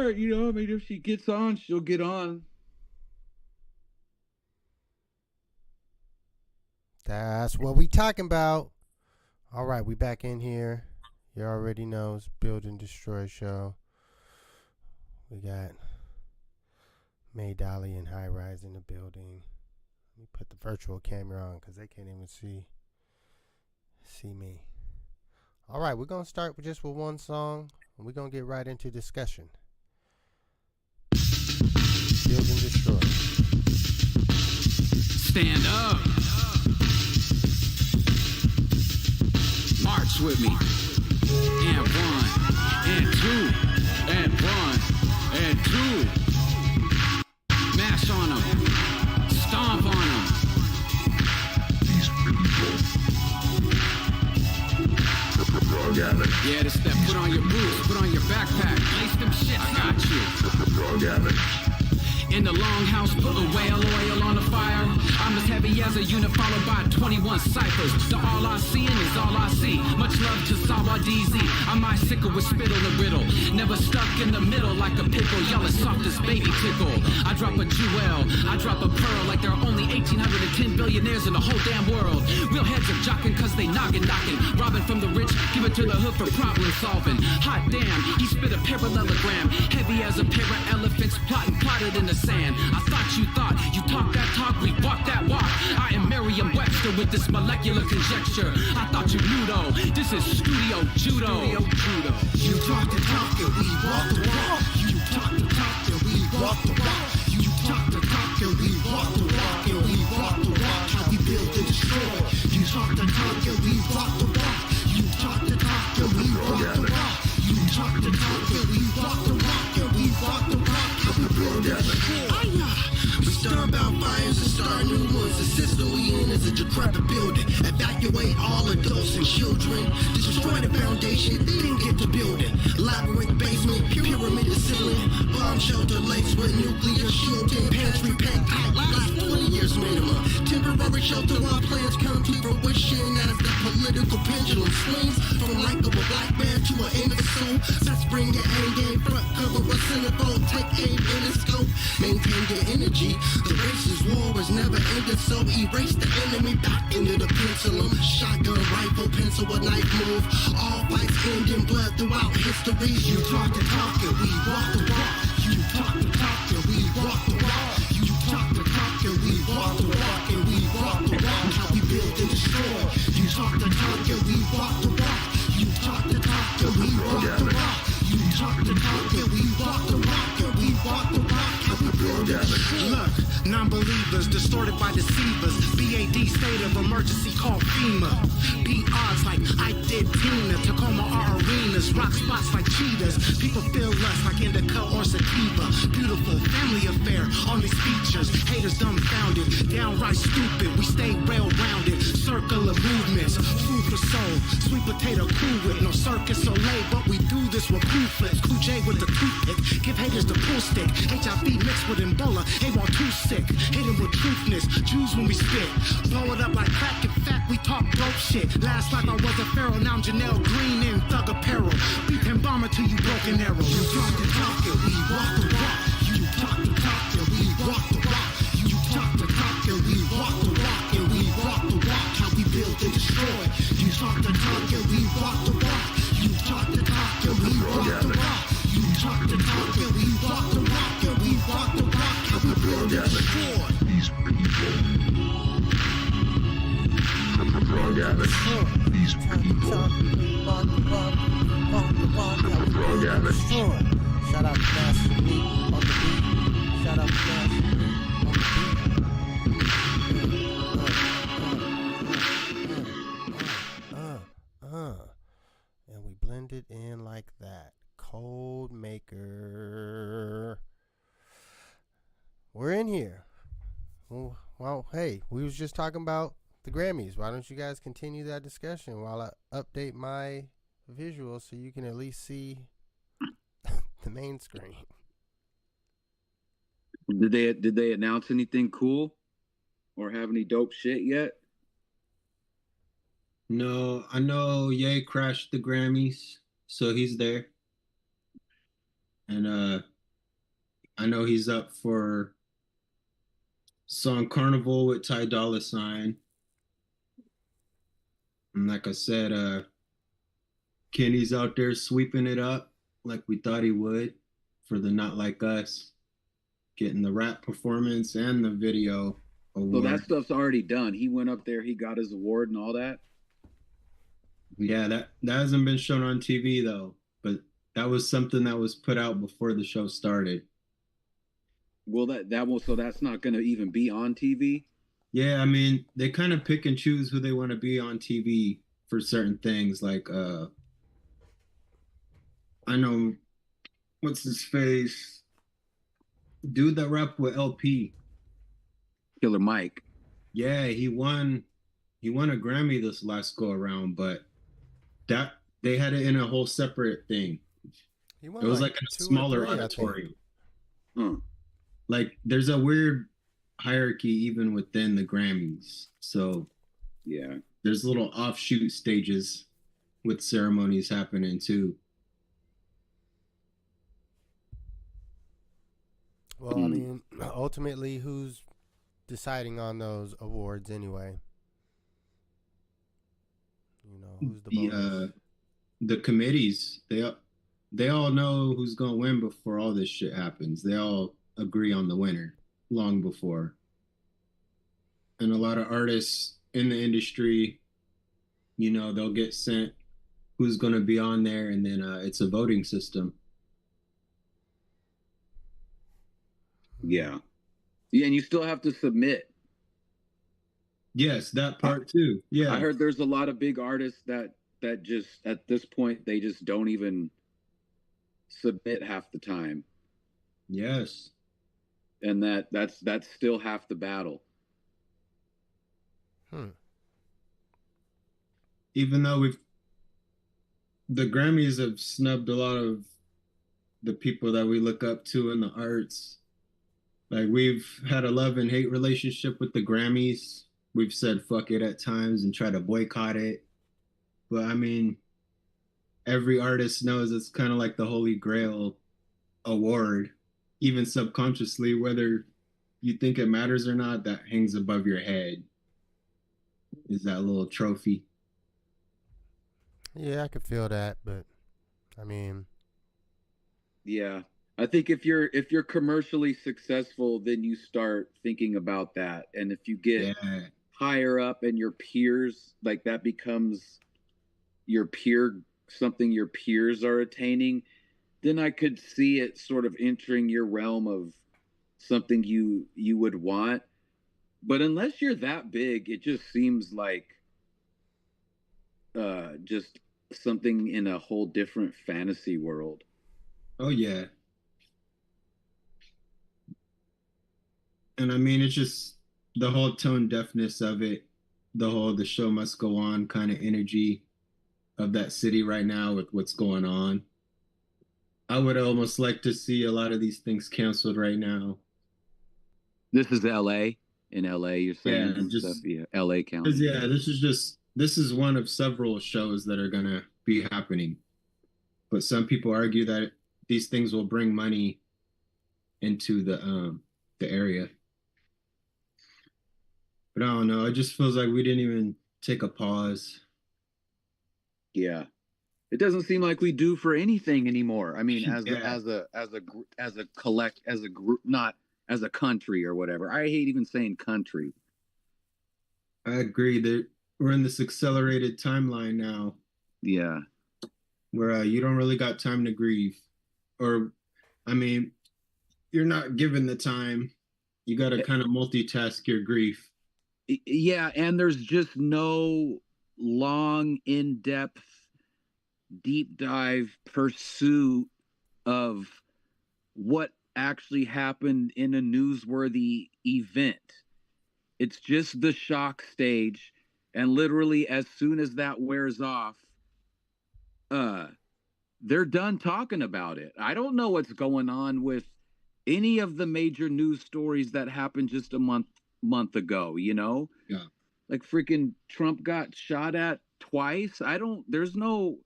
start. You know, I mean, if she gets on, she'll get on. That's what we talking about. All right, we back in here. You already know it's Build and Destroy show. We got May Dolly and High Rise in the building. Let me put the virtual camera on because they can't even see me. All right, we're gonna start with just one song, and we're gonna get right into discussion. Build and Destroy. Stand up. March with me. And 1, and 2, and 1, and 2. Mash on them. Stomp on them. Yeah, this step. Put on your boots, put on your backpack. Lace them shit, I got you. In the longhouse, put a whale oil on the fire. I'm as heavy as a unit followed by 21 ciphers. The all I seeing is all I see. Much love to Sawa DZ. I'm my sickle with spittle the riddle. Never stuck in the middle like a pickle. Y'all as soft as baby tickle. I drop a jewel, I drop a pearl. Like there are only 1,810 billionaires in the whole damn world. Real heads are jocking cause they knocking. Robbing from the rich, give it to the hood for problem solving. Hot damn, he spit a parallelogram. Heavy as a pair of elephants plotted in the sand. I thought you talk that talk, we walk that walk. I am Merriam-Webster with this molecular conjecture. I thought you knew though, this is studio judo. You talk the talk and we walk the walk. You talk the talk and we walk the walk. You talk the talk and we walk the walk. And we walk the walk, how we build and destroy. You talk the talk and we walk the walk. You talk the talk and we walk the walk. You talk the talk and we walk the walk. And we walk the walk, how we build and destroy. We start about fires and start new ones. The system we in is a decrepit building. Evacuate all adults and children. Destroy the foundation, then get the building. Labyrinth basement, pyramid the ceiling. Bomb shelter laced with nuclear shielding. Pantry packed tight, last 20 years minimum. Temporary shelter while plans come to fruition. As the political pendulum swings from likable black man to an imbecile. Let's bring the A game front cover a centerfold. Take aim in the scope. Maintain your energy. The racist war was never ended, so erase the enemy back into the pendulum. Shotgun, rifle, pencil, a knife move. All fights end in blood throughout history. You talk the talk and we walk the walk. You talk the talk and we walk the walk. You talk the talk and we walk the walk. And we walk the walk, how we build and destroy. You talk the talk and we walk the walk. You talk the talk and we walk the walk. You talk the talk and we walk the walk. And we walk the walk, how we build and destroy. Look, non-believers distorted by deceivers. BAD state of emergency called FEMA. Beat odds like I did Tina. Tacoma are arenas, rock spots like cheetahs. People feel less like indica or sativa. Beautiful family affair on these features. Haters dumbfounded, downright stupid. We stay rail-rounded, circular movements. Food for soul, sweet potato cool with no circus or lay. But we do this with cool flips. Cool J with the toothpick. Give haters the pool stick. HIV mixed with Ebola. A1 too sick. Hit him with truthness. Choose when we spit. Blow it up like crack. In fact, we talk dope shit. Last life I was a pharaoh. Now I'm Janelle Green in thug apparel. Beat and bomber till you broken arrow. You talk the talk and we walk the walk. You talk the talk and we walk the walk. You talk the talk and we walk the walk. And we walk the walk, how we build and destroy. You talk the talk and we walk the walk. You talk the talk and we walk the walk. You talk the talk and we walk the walk. And we walk the walk, how we build and destroy. These people. These people. Shout out to Master Meat on the beat. Shout out to Master Meat on the beat. And we blend it in like that. Cold maker. We're in here. Well, hey, we was just talking about the Grammys. Why don't you guys continue that discussion while I update my visual so you can at least see the main screen? Did they announce anything cool or have any dope shit yet? No, I know Ye crashed the Grammys, so he's there. And I know he's up for song Carnival with Ty Dolla Sign. And like I said, Kenny's out there sweeping it up like we thought he would for the Not Like Us, getting the rap performance and the video So that award. stuff's already done. He went up there, he got his award and all that. Yeah, that hasn't been shown on TV though, but that was something that was put out before the show started. Well, that will so that's not going to even be on TV. Yeah, I mean, they kind of pick and choose who they want to be on TV for certain things. Like, I know what's his face, dude that rapped with LP. Killer Mike. Yeah, he won. He won a Grammy this last go around, but that they had it in a whole separate thing. He It won was like like in a 2 or smaller 3, I think. auditorium. Huh. Like, there's a weird hierarchy even within the Grammys. So Yeah. there's little offshoot stages with ceremonies happening too. Well, I mean, ultimately, who's deciding on those awards anyway? You know, who's the bonus? The committees, they all know who's gonna win before all this shit happens. They all agree on the winner long before. And a lot of artists in the industry, you know, they'll get sent who's gonna be on there, and then it's a voting system. Yeah. Yeah, and you still have to submit. Yes, that part too. Yeah. I heard there's a lot of big artists that just at this point they just don't even submit half the time, Yes. and that's still half the battle. Even though the Grammys have snubbed a lot of the people that we look up to in the arts. Like, we've had a love and hate relationship with the Grammys. We've said fuck it at times and try to boycott it. But I mean, every artist knows it's kind of like the Holy Grail award, even subconsciously, whether you think it matters or not, that hangs above your head is that little trophy. Yeah, I could feel that, but I mean, Yeah. I think if you're commercially successful, then you start thinking about that. And if you get Yeah. higher up and your peers, like that becomes something your peers are attaining, then I could see it sort of entering your realm of something you would want. But unless you're that big, it just seems like just something in a whole different fantasy world. Oh yeah. And I mean, it's just the whole tone deafness of it, the show must go on kind of energy of that city right now with what's going on. I would almost like to see a lot of these things canceled right now. This is LA. In LA, you're saying Yeah, and stuff. just Yeah, LA County. because yeah, this is one of several shows that are gonna be happening. But some people argue that these things will bring money into the area. But I don't know. It just feels like we didn't even take a pause. Yeah, it doesn't seem like we do for anything anymore. I mean, Yeah. as a collect as a group, not as a country or whatever. I hate even saying country. I agree that we're in this accelerated timeline now Yeah, where you don't really got time to grieve. Or, I mean, you're not given the time. You got to kind of multitask your grief. yeah, and there's just no long, in-depth, deep dive pursuit of what actually happened in a newsworthy event. It's just the shock stage, and literally as soon as that wears off, they're done talking about it. I don't know what's going on with any of the major news stories that happened just a month ago, you know? Yeah. Like freaking Trump got shot at twice. There's no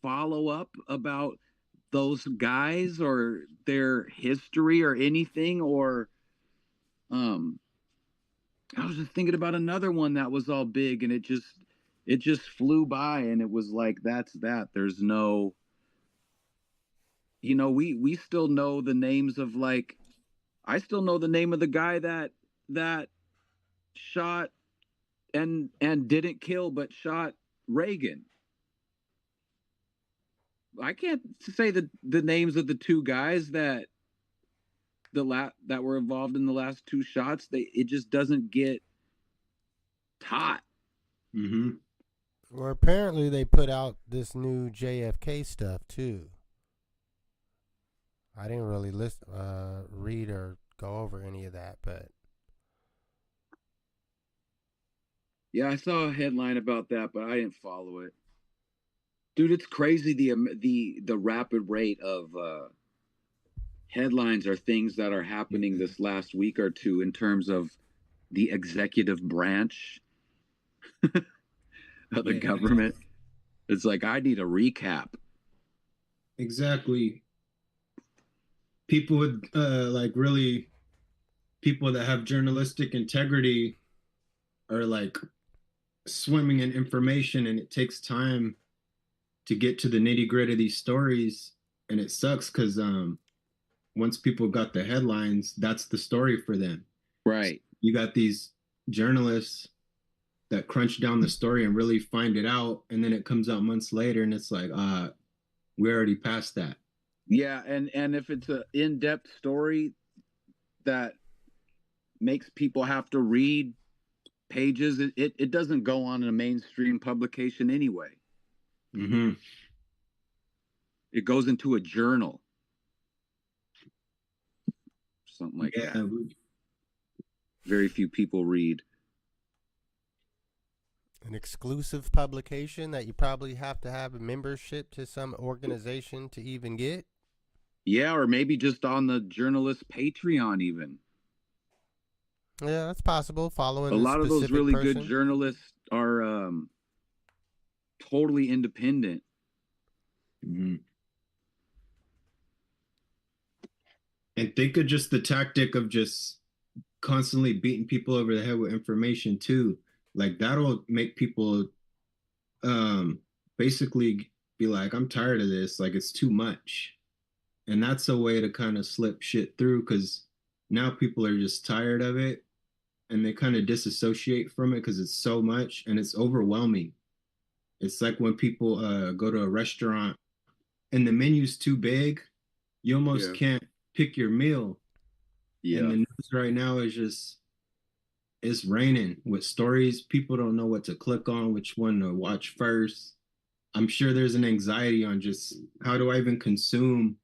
follow up about those guys or their history or anything, or um I was just thinking about another one that was all big, and it just flew by, and it was like that's that. There's no, we still know the names of, like, I still know the name of the guy that shot and didn't kill but shot Reagan. I can't say the names of the two guys that were involved in the last two shots. It just doesn't get taught. Mm-hmm. Well, apparently they put out this new JFK stuff too. I didn't really read or go over any of that, but Yeah, I saw a headline about that, but I didn't follow it. Dude, it's crazy the rapid rate of headlines or things that are happening this last week or two in terms of the executive branch of the government. It's like I need a recap. Exactly. People would like really people that have journalistic integrity are like swimming in information, and it takes time to get to the nitty gritty of these stories. And it sucks because once people got the headlines, that's the story for them. So Right. you got these journalists that crunch down the story and really find it out, and then it comes out months later, and it's like, we already passed that. Yeah, and if it's an in-depth story that makes people have to read pages, it doesn't go on a mainstream publication anyway. Mm-hmm. It goes into a journal, something like that. Very few people read. an exclusive publication that you probably have to have a membership to some organization to even get. Yeah, or maybe just on the journalist Patreon even. Yeah, that's possible. Following A a lot of those specific really person. good journalists are totally independent. Mm-hmm. And think of just the tactic of just constantly beating people over the head with information too. Like that'll make people basically be like, I'm tired of this, like it's too much. And that's a way to kind of slip shit through because now people are just tired of it and they kind of disassociate from it because it's so much and it's overwhelming. It's like when people go to a restaurant and the menu's too big, you almost can't pick your meal. Yeah. And the news right now is just it's raining with stories. People don't know what to click on, which one to watch first. I'm sure there's an anxiety on just how do I even consume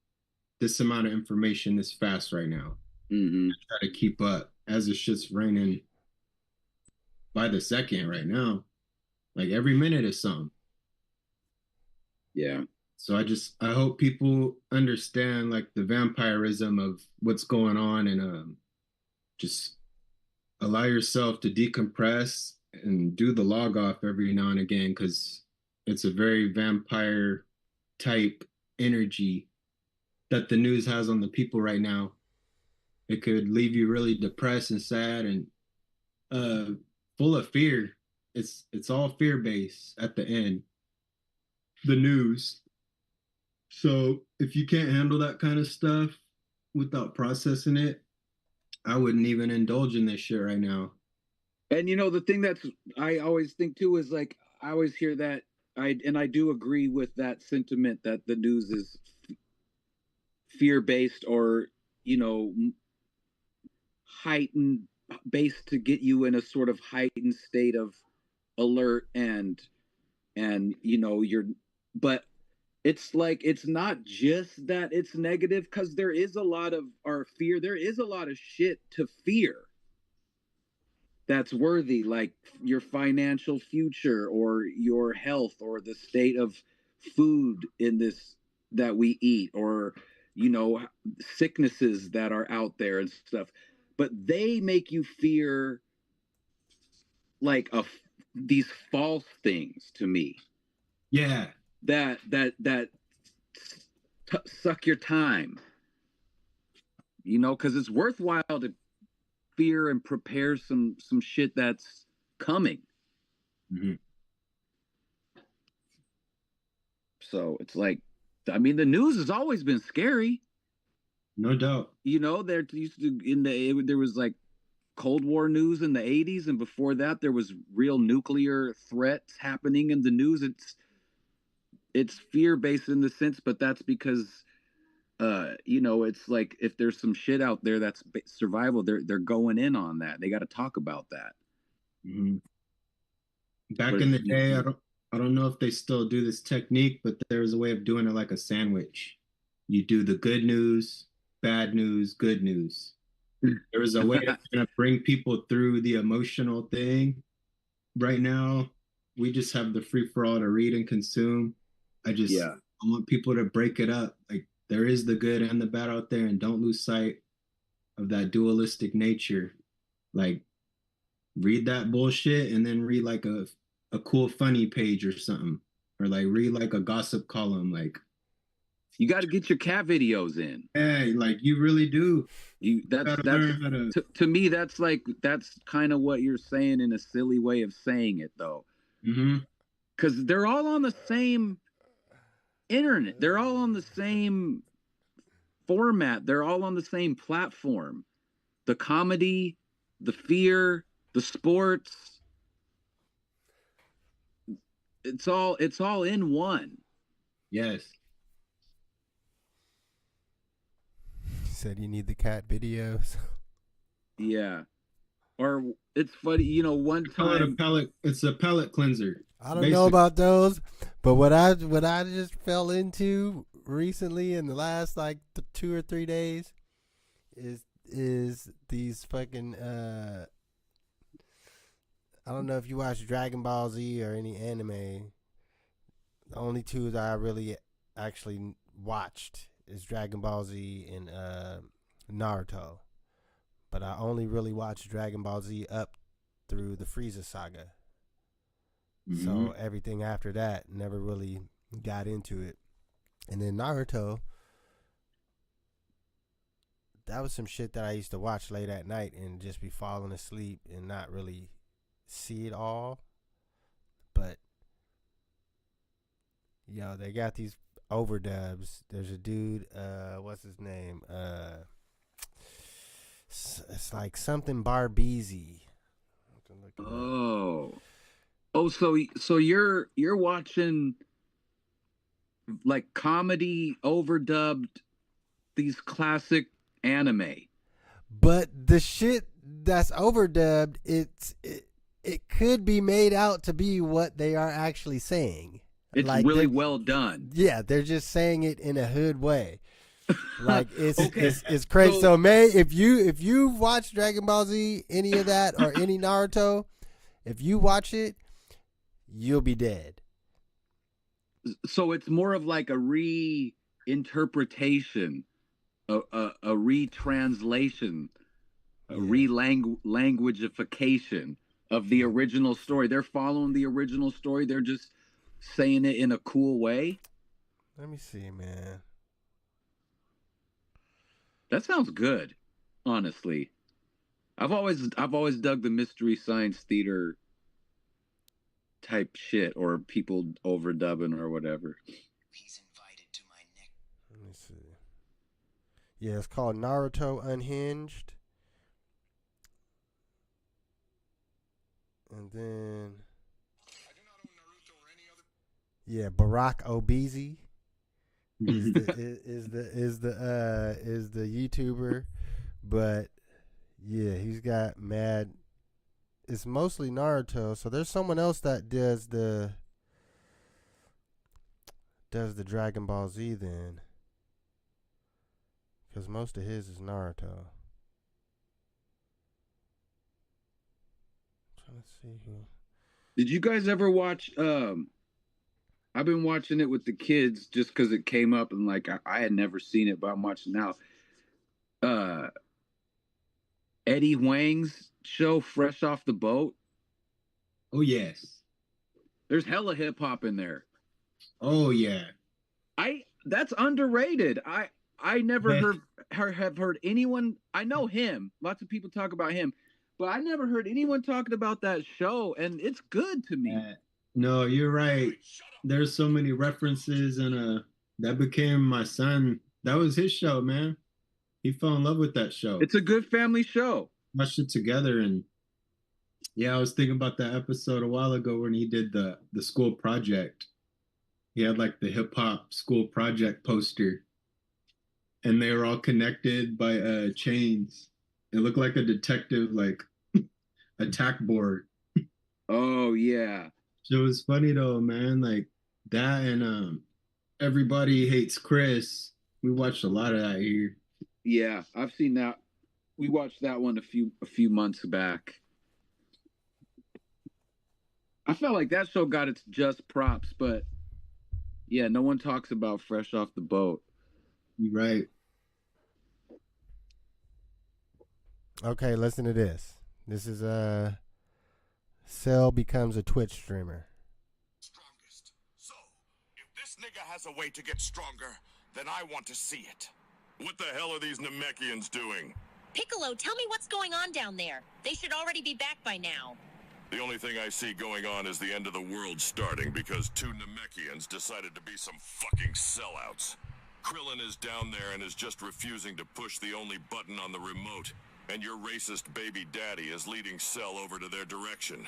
this amount of information this fast right now? Mm-hmm. Try to keep up as it's just raining by the second right now. Like every minute is something. Yeah. So I hope people understand like the vampirism of what's going on and just allow yourself to decompress and do the log off every now and again because it's a very vampire type energy that the news has on the people right now. It could leave you really depressed and sad and full of fear. It's all fear based at the end. The news. So if you can't handle that kind of stuff without processing it, I wouldn't even indulge in this shit right now. And the thing that's I always think too is like I always hear that I do agree with that sentiment that the news is fear based or heightened based to get you in a sort of heightened state of alert and you're but it's like it's not just that it's negative because there is a lot of or fear there is a lot of shit to fear that's worthy, like your financial future or your health or the state of food in this that we eat or sicknesses that are out there and stuff, but they make you fear like these false things to me Yeah. that suck your time, because it's worthwhile to fear and prepare some shit that's coming. Mm-hmm. So it's like, I mean, the news has always been scary. No doubt. There used to there was like Cold War news in the 80s, and before that there was real nuclear threats happening in the news. It's fear based in the sense, but that's because it's like if there's some shit out there that's survival, they're going in on that. They got to talk about that. Mm-hmm. Back But in the day, I don't know if they still do this technique, but there was a way of doing it like a sandwich. You do the good news, bad news, good news. There was a way of kind of bring people through the emotional thing. Right now, we just have the free for all to read and consume. yeah. I want people to break it up. Like there is the good and the bad out there, and don't lose sight of that dualistic nature. Like read that bullshit and then read like a cool funny page or something, or like read like a gossip column. Like You got to get your cat videos in. hey, like you really do. That's learn how to me that's kind of what you're saying in a silly way of saying it though. Mm-hmm. Cuz they're all on the same internet. They're all on the same format. They're all on the same platform. The comedy, the fear, the sports, it's all in one. Yes. You said you need the cat videos. Yeah. Or it's funny, one Call it a time palate. It's a palate cleanser. I don't know about those, but what I just fell into recently in the last like 2 or 3 days is these fucking I don't know if you watch Dragon Ball Z or any anime. The only two that I really actually watched is Dragon Ball Z and Naruto. But I only really watched Dragon Ball Z up through the Frieza saga. Mm-hmm. So everything after that never really got into it. And then Naruto, that was some shit that I used to watch late at night and just be falling asleep and not really see it all. But they got these overdubs. There's a dude, what's his name? It's like something Barbezi. Oh, so you're watching like comedy overdubbed these classic anime. But the shit that's overdubbed, it could be made out to be what they are actually saying. It's like really well done. Yeah, they're just saying it in a hood way. Like it's Okay. it's crazy. So May, if you watch Dragon Ball Z, any of that or any Naruto, if you watch it, you'll be dead. So it's more of like a reinterpretation, a retranslation, a relanguageification of the original story. They're following the original story. They're just saying it in a cool way. Let me see, man. That sounds good, honestly. I've always dug the mystery science theater type shit or people overdubbing or whatever. He's invited to my neck. Let me see. Yeah, it's called Naruto Unhinged. And then yeah, Barack Obese is the YouTuber, but yeah, he's got mad. It's mostly Naruto, so there's someone else that does the Dragon Ball Z then, because most of his is Naruto. I'm trying to see who. Did you guys ever watch I've been watching it with the kids just because it came up and like I had never seen it, but I'm watching now. Eddie Huang's show, Fresh Off the Boat. Oh yes. There's hella hip hop in there. Oh yeah. That's underrated. I never Yeah. have heard anyone. I know him. Lots of people talk about him, but I never heard anyone talking about that show, and it's good to me. No, you're right. There's so many references, and that became my son. That was his show, man. He fell in love with that show. It's a good family show. Watched it together, and yeah, I was thinking about that episode a while ago when he did the school project. He had like the hip hop school project poster, and they were all connected by chains. It looked like a detective like attack board. Oh yeah. It was funny though, man. Like that and Everybody Hates Chris. We watched a lot of that here. Yeah, I've seen that. We watched that one a few months back. I felt like that show got its just props, but yeah, no one talks about Fresh Off the Boat. You're right. Okay, listen to this. This is Cell becomes a Twitch streamer. Strongest. So, if this nigga has a way to get stronger, then I want to see it. What the hell are these Namekians doing? Piccolo, tell me what's going on down there. They should already be back by now. The only thing I see going on is the end of the world starting because two Namekians decided to be some fucking sellouts. Krillin is down there and is just refusing to push the only button on the remote. And your racist baby daddy is leading Cell over to their direction.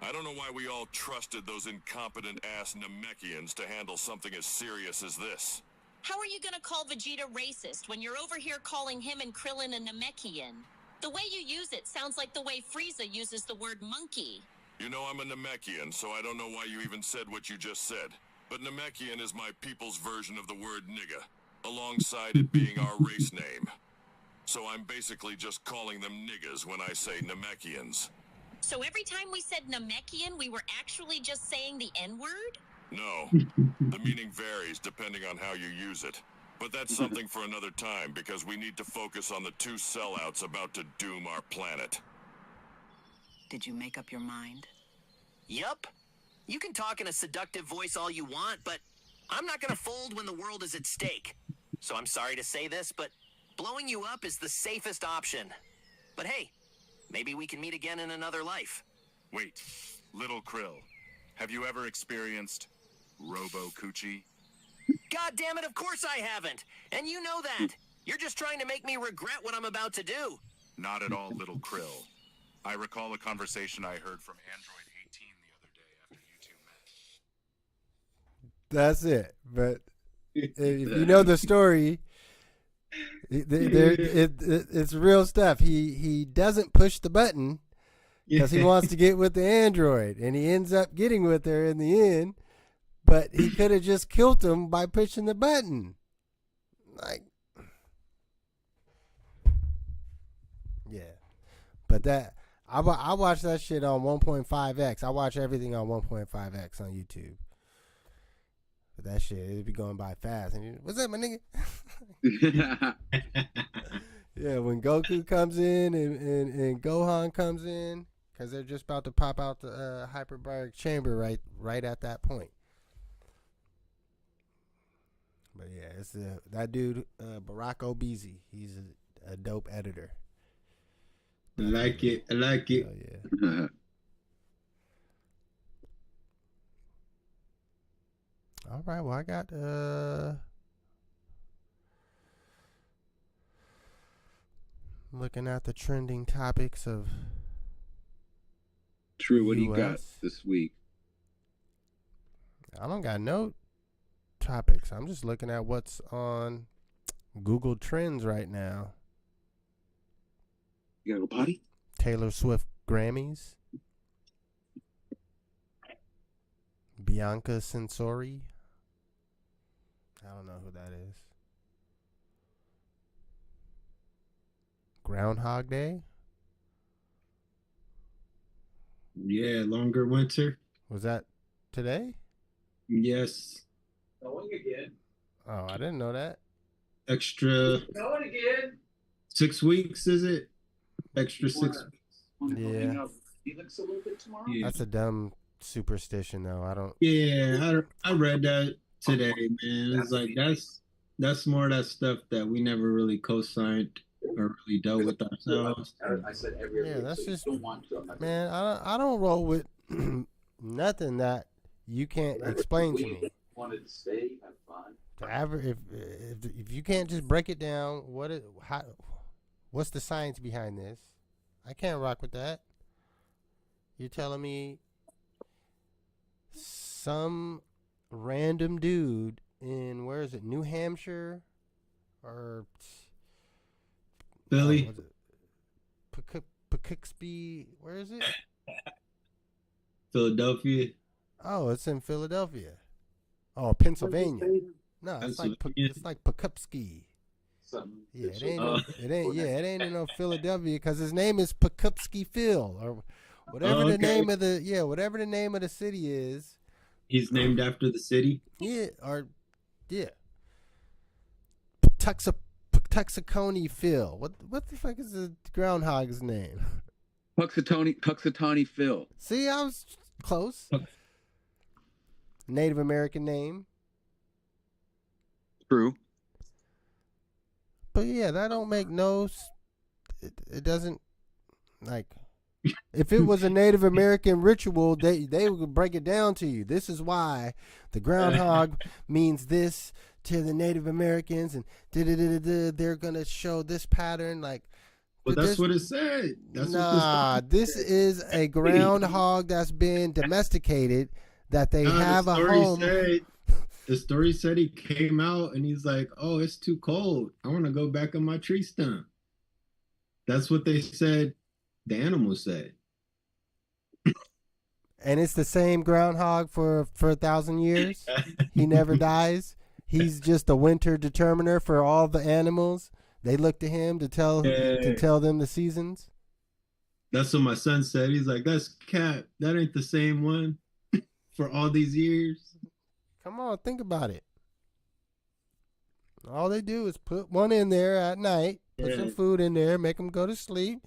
I don't know why we all trusted those incompetent-ass Namekians to handle something as serious as this. How are you gonna call Vegeta racist when you're over here calling him and Krillin a Namekian? The way you use it sounds like the way Frieza uses the word monkey. You know I'm a Namekian, so I don't know why you even said what you just said. But Namekian is my people's version of the word nigga, alongside it being our race name. So I'm basically just calling them niggas when I say Namekians. So every time we said Namekian, we were actually just saying the N-word? No. The meaning varies depending on how you use it. But that's something for another time because we need to focus on the two sellouts about to doom our planet. Did you make up your mind? Yup. You can talk in a seductive voice all you want, but I'm not gonna fold when the world is at stake. So I'm sorry to say this, but blowing you up is the safest option. But hey, maybe we can meet again in another life. Wait, Little Krill, have you ever experienced Robo-Coochie? God damn it, of course I haven't! And you know that! You're just trying to make me regret what I'm about to do! Not at all, Little Krill. I recall a conversation I heard from Android 18 the other day after you two met. That's it. But if you know the story, it's real stuff. He doesn't push the button because he wants to get with the android, and he ends up getting with her in the end. But he could have just killed him by pushing the button. Like, yeah. But that I watch that shit on 1.5x. I watch everything on 1.5x on YouTube. But that shit, it'd be going by fast. And what's up, my nigga? Yeah, when Goku comes in and Gohan comes in, because they're just about to pop out the hyperbaric chamber right at that point. But yeah, it's that dude, Barack Obeezy. He's a dope editor. I like it. I like it. Oh, yeah. All right. Well, I got looking at the trending topics of True. What do you got US. this week? I don't got no topics. I'm just looking at what's on Google Trends right now. You gotta go potty? Taylor Swift Grammys. Bianca Censori. I don't know who that is. Groundhog Day. Yeah, longer winter. Was that today? Yes. Going again. Oh, I didn't know that. Extra Going again. 6 weeks, is it? Extra 6 weeks. Yeah. Felix a little bit tomorrow. Yeah. That's a dumb superstition, though. I don't. Yeah, I read that. today, man. It's like that's more of that stuff that we never really co-signed or really dealt with ourselves. Yeah, that's just, man. I don't roll with nothing that you can't explain to me. If you can't just break it down, what's the science behind this? I can't rock with that. You're telling me some random dude in, where is it, New Hampshire or Philly, was it Poughkeepsie? Where is it? Philadelphia, Oh, it's in Philadelphia. Oh, Pennsylvania. No, it's like Pennsylvania. it's like Poughkeepsie. Yeah, it ain't in no Philadelphia because his name is Poughkeepsie Phil or whatever the name of the city is. He's named after the city. Yeah, or yeah, Tuxacony Phil. What the fuck is the groundhog's name? Puxatawny Phil. See, I was close. Native American name. True. But yeah, that don't make it doesn't, like, if it was a Native American ritual, they would break it down to you. This is why the groundhog means this to the Native Americans, and they're gonna show this pattern. Like, Well, that's what it said. This is a groundhog that's been domesticated. That they have a home. The story said he came out and he's like, "Oh, it's too cold. I want to go back on my tree stump." That's what they said. The animals said. And it's the same groundhog for 1,000 years. He never dies. He's just a winter determiner for all the animals. They look to him to tell them the seasons. That's what my son said. He's like, "That's cap. That ain't the same one for all these years." Come on, think about it. All they do is put one in there at night, put some food in there, make them go to sleep.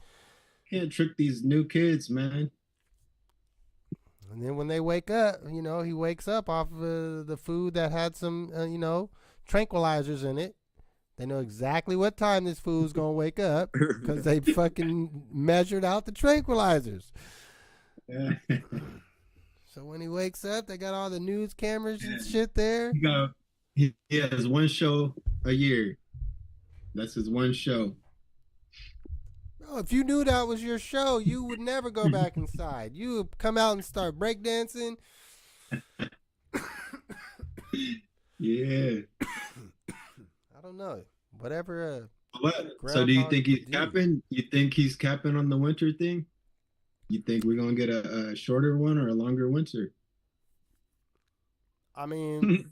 Can't trick these new kids, man. And then when they wake up, he wakes up off of the food that had some, tranquilizers in it. They know exactly what time this food's going to wake up because they fucking measured out the tranquilizers. Yeah. So when he wakes up, they got all the news cameras and shit there. He has one show a year. That's his one show. Bro, if you knew that was your show, you would never go back inside. You would come out and start breakdancing. Yeah. I don't know. Whatever. What? So do you think he's capping? You think he's capping on the winter thing? You think we're gonna get a shorter one or a longer winter? I mean,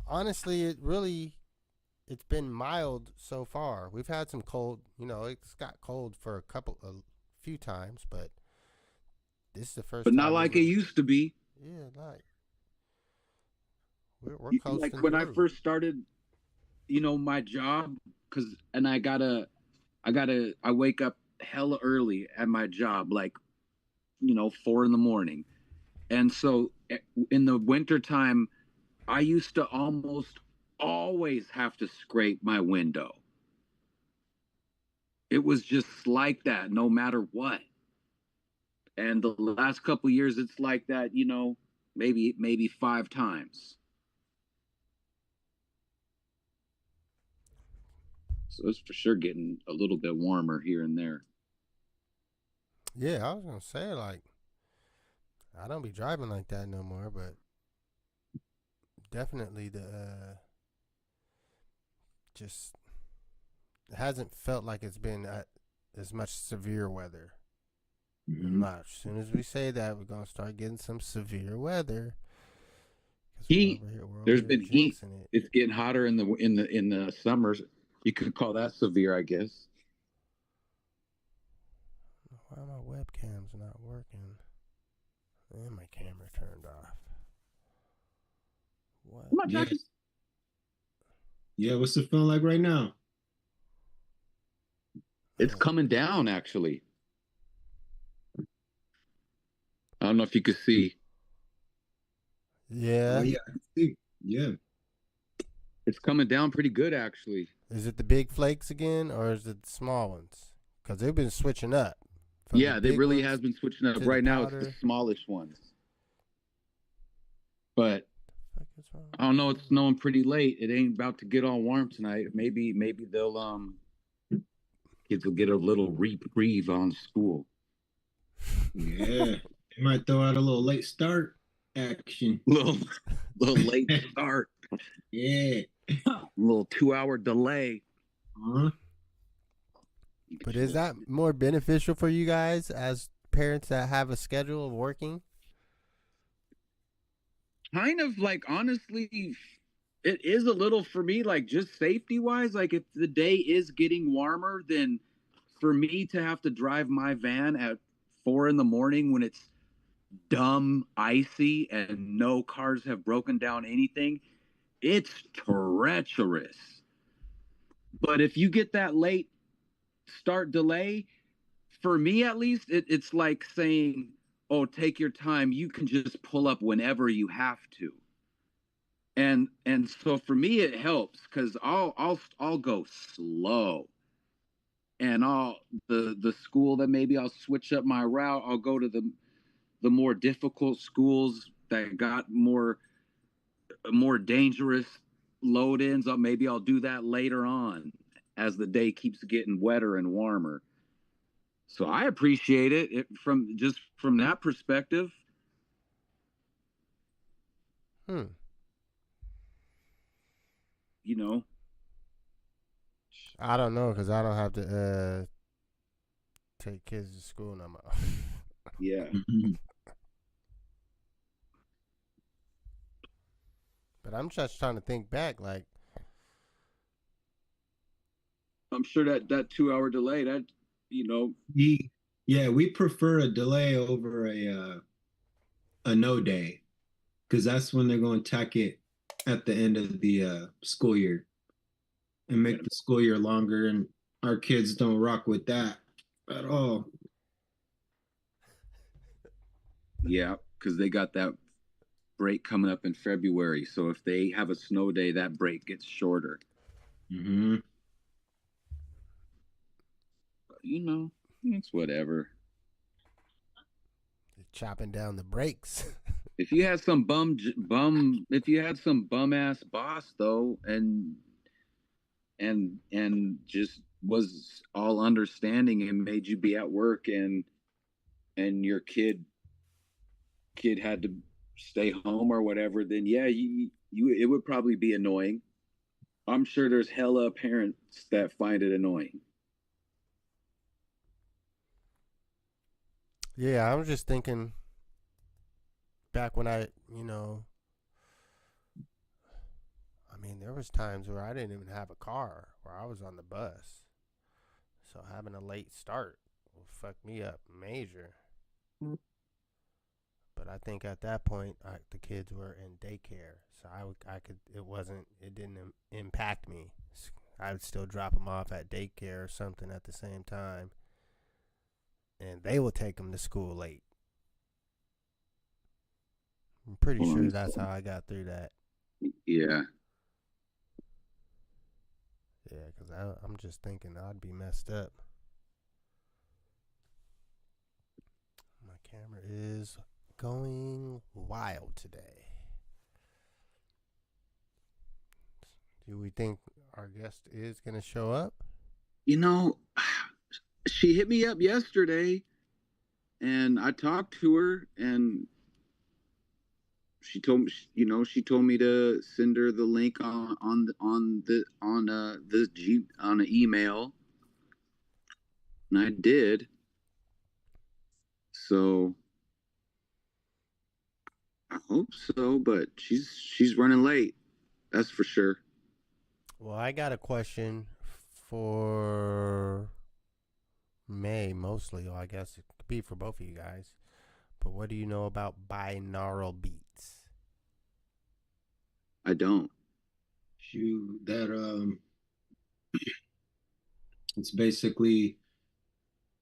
honestly, it's been mild so far. We've had some cold, it's got cold for a few times, but this is the first. But not like it used to be. Yeah, like we're close. Like when I first started, my job, I wake up hella early at my job, like 4 a.m, and so in the wintertime I used to almost always have to scrape my window. It was just like that no matter what. And the last couple of years it's like that, maybe 5 times. So it's for sure getting a little bit warmer here and there. Yeah, I was gonna say, like, I don't be driving like that no more, but definitely just it hasn't felt like it's been as much severe weather. Mm-hmm. As soon as we say that, we're gonna start getting some severe weather. Heat. There's been heat. It's getting hotter in the summers. You could call that severe, I guess. Why my webcam's not working? And my camera turned off. What? Yeah, what's it feeling like right now? It's coming down, actually. I don't know if you could see. Yeah. Oh, yeah, I can see. Yeah. It's coming down pretty good, actually. Is it the big flakes again, or is it the small ones? Because they've been switching up. Yeah, they really has been switching up. Right now, it's the powder. smallish ones. But Fuck is wrong? I don't know. It's snowing pretty late. It ain't about to get all warm tonight. Maybe they'll kids will get a little reprieve on school. Yeah. They might throw out a little late start action. little late start. Yeah. Little 2-hour delay. Uh-huh. But is that more beneficial for you guys as parents that have a schedule of working? Kind of, like, honestly, it is a little for me, like, just safety wise. Like, if the day is getting warmer, then for me to have to drive my van at 4 in the morning when it's dumb icy and no cars have broken down anything, it's treacherous. But if you get that late start delay, for me at least, it's like saying, oh, take your time, you can just pull up whenever you have to. And so for me it helps, because I'll go slow, and the school that maybe I'll switch up my route, I'll go to the more difficult schools that got more dangerous load ins. Maybe I'll do that later on as the day keeps getting wetter and warmer. So I appreciate it from that perspective. You know, I don't know, because I don't have to take kids to school no more. yeah. But I'm just trying to think back, like, I'm sure that 2-hour delay, that, you know. We prefer a delay over a no day, because that's when they're going to tack it at the end of the school year and make the school year longer, and our kids don't rock with that at all. Yeah, because they got that break coming up in February. So if they have a snow day, that break gets shorter. Mm-hmm. But, you know, it's whatever. chopping down the brakes. If you had some bum ass boss though, and just was all understanding and made you be at work, and your kid had to stay home or whatever, then yeah, you it would probably be annoying. I'm sure there's hella parents that find it annoying. Yeah, I was just thinking back when I mean, there was times where I didn't even have a car, where I was on the bus. So having a late start will fuck me up major. But I think at that point, the kids were in daycare, so it didn't impact me. I would still drop them off at daycare or something at the same time, and they will take them to school late. I'm pretty sure that's how I got through that. Yeah. Yeah, because I'm just thinking I'd be messed up. My camera is going wild today. Do we think our guest is going to show up? You know, she hit me up yesterday, and I talked to her, and she told me to send her the link on an email, and I did. So I hope so, but she's running late. That's for sure. Well, I got a question for May mostly. Well, I guess it could be for both of you guys. But what do you know about binaural beats? I don't. Shoot, it's basically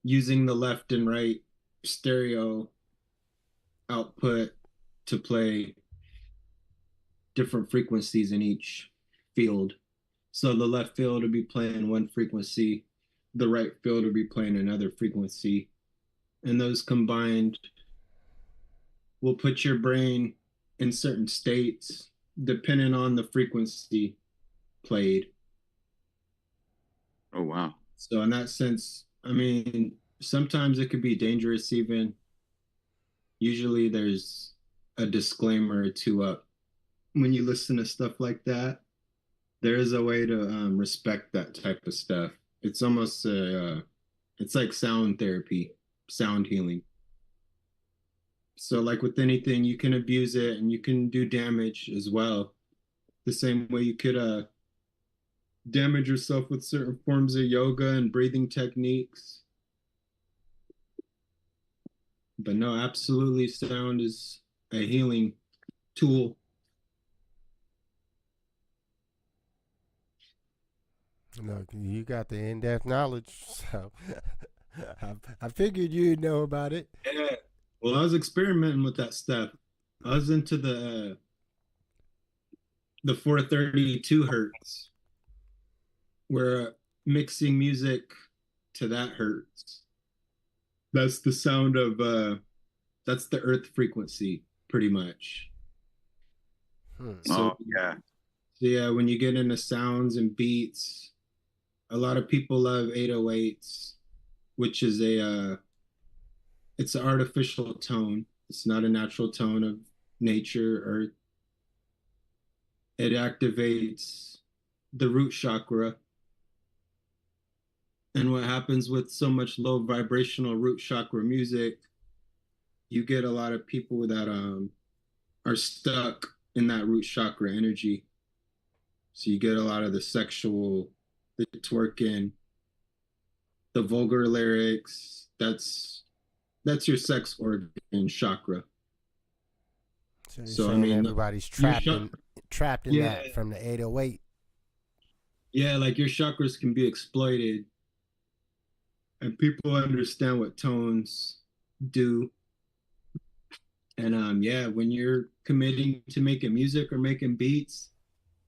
using the left and right stereo output to play different frequencies in each field. So the left field will be playing one frequency, the right field will be playing another frequency, and those combined will put your brain in certain states depending on the frequency played. Oh, wow. So in that sense, I mean, sometimes it could be dangerous even. Usually there's a disclaimer or two up when you listen to stuff like that. There is a way to respect that type of stuff. It's almost it's like sound therapy, sound healing. So like with anything, you can abuse it and you can do damage as well. The same way you could damage yourself with certain forms of yoga and breathing techniques. But no, absolutely, sound is a healing tool. Look, you got the in-depth knowledge, so I figured you'd know about it. Yeah. Well, I was experimenting with that stuff. I was into the 432 hertz. We're mixing music to that hertz. That's the sound of that's the earth frequency, pretty much. So, yeah. So yeah, when you get into sounds and beats, a lot of people love 808s, which is it's an artificial tone. It's not a natural tone of nature, or it activates the root chakra. And what happens with so much low vibrational root chakra music, you get a lot of people that are stuck in that root chakra energy. So you get a lot of the sexual, the twerking, the vulgar lyrics. That's your sex organ chakra. So you're saying everybody's trapped in yeah, that from the 808. Yeah, like your chakras can be exploited, and people understand what tones do. And yeah, when you're committing to making music or making beats,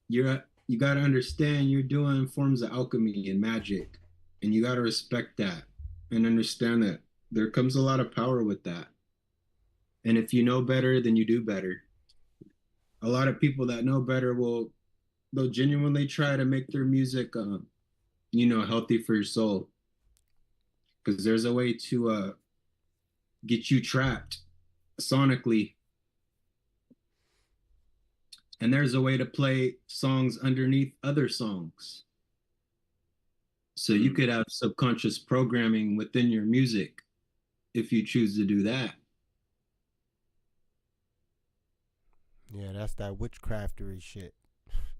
you got to understand you're doing forms of alchemy and magic, and you got to respect that and understand that there comes a lot of power with that. And if you know better, then you do better. A lot of people that know better they'll genuinely try to make their music healthy for your soul, because there's a way to get you trapped sonically, and there's a way to play songs underneath other songs, so you could have subconscious programming within your music if you choose to do that. Yeah, that's that witchcraftery shit.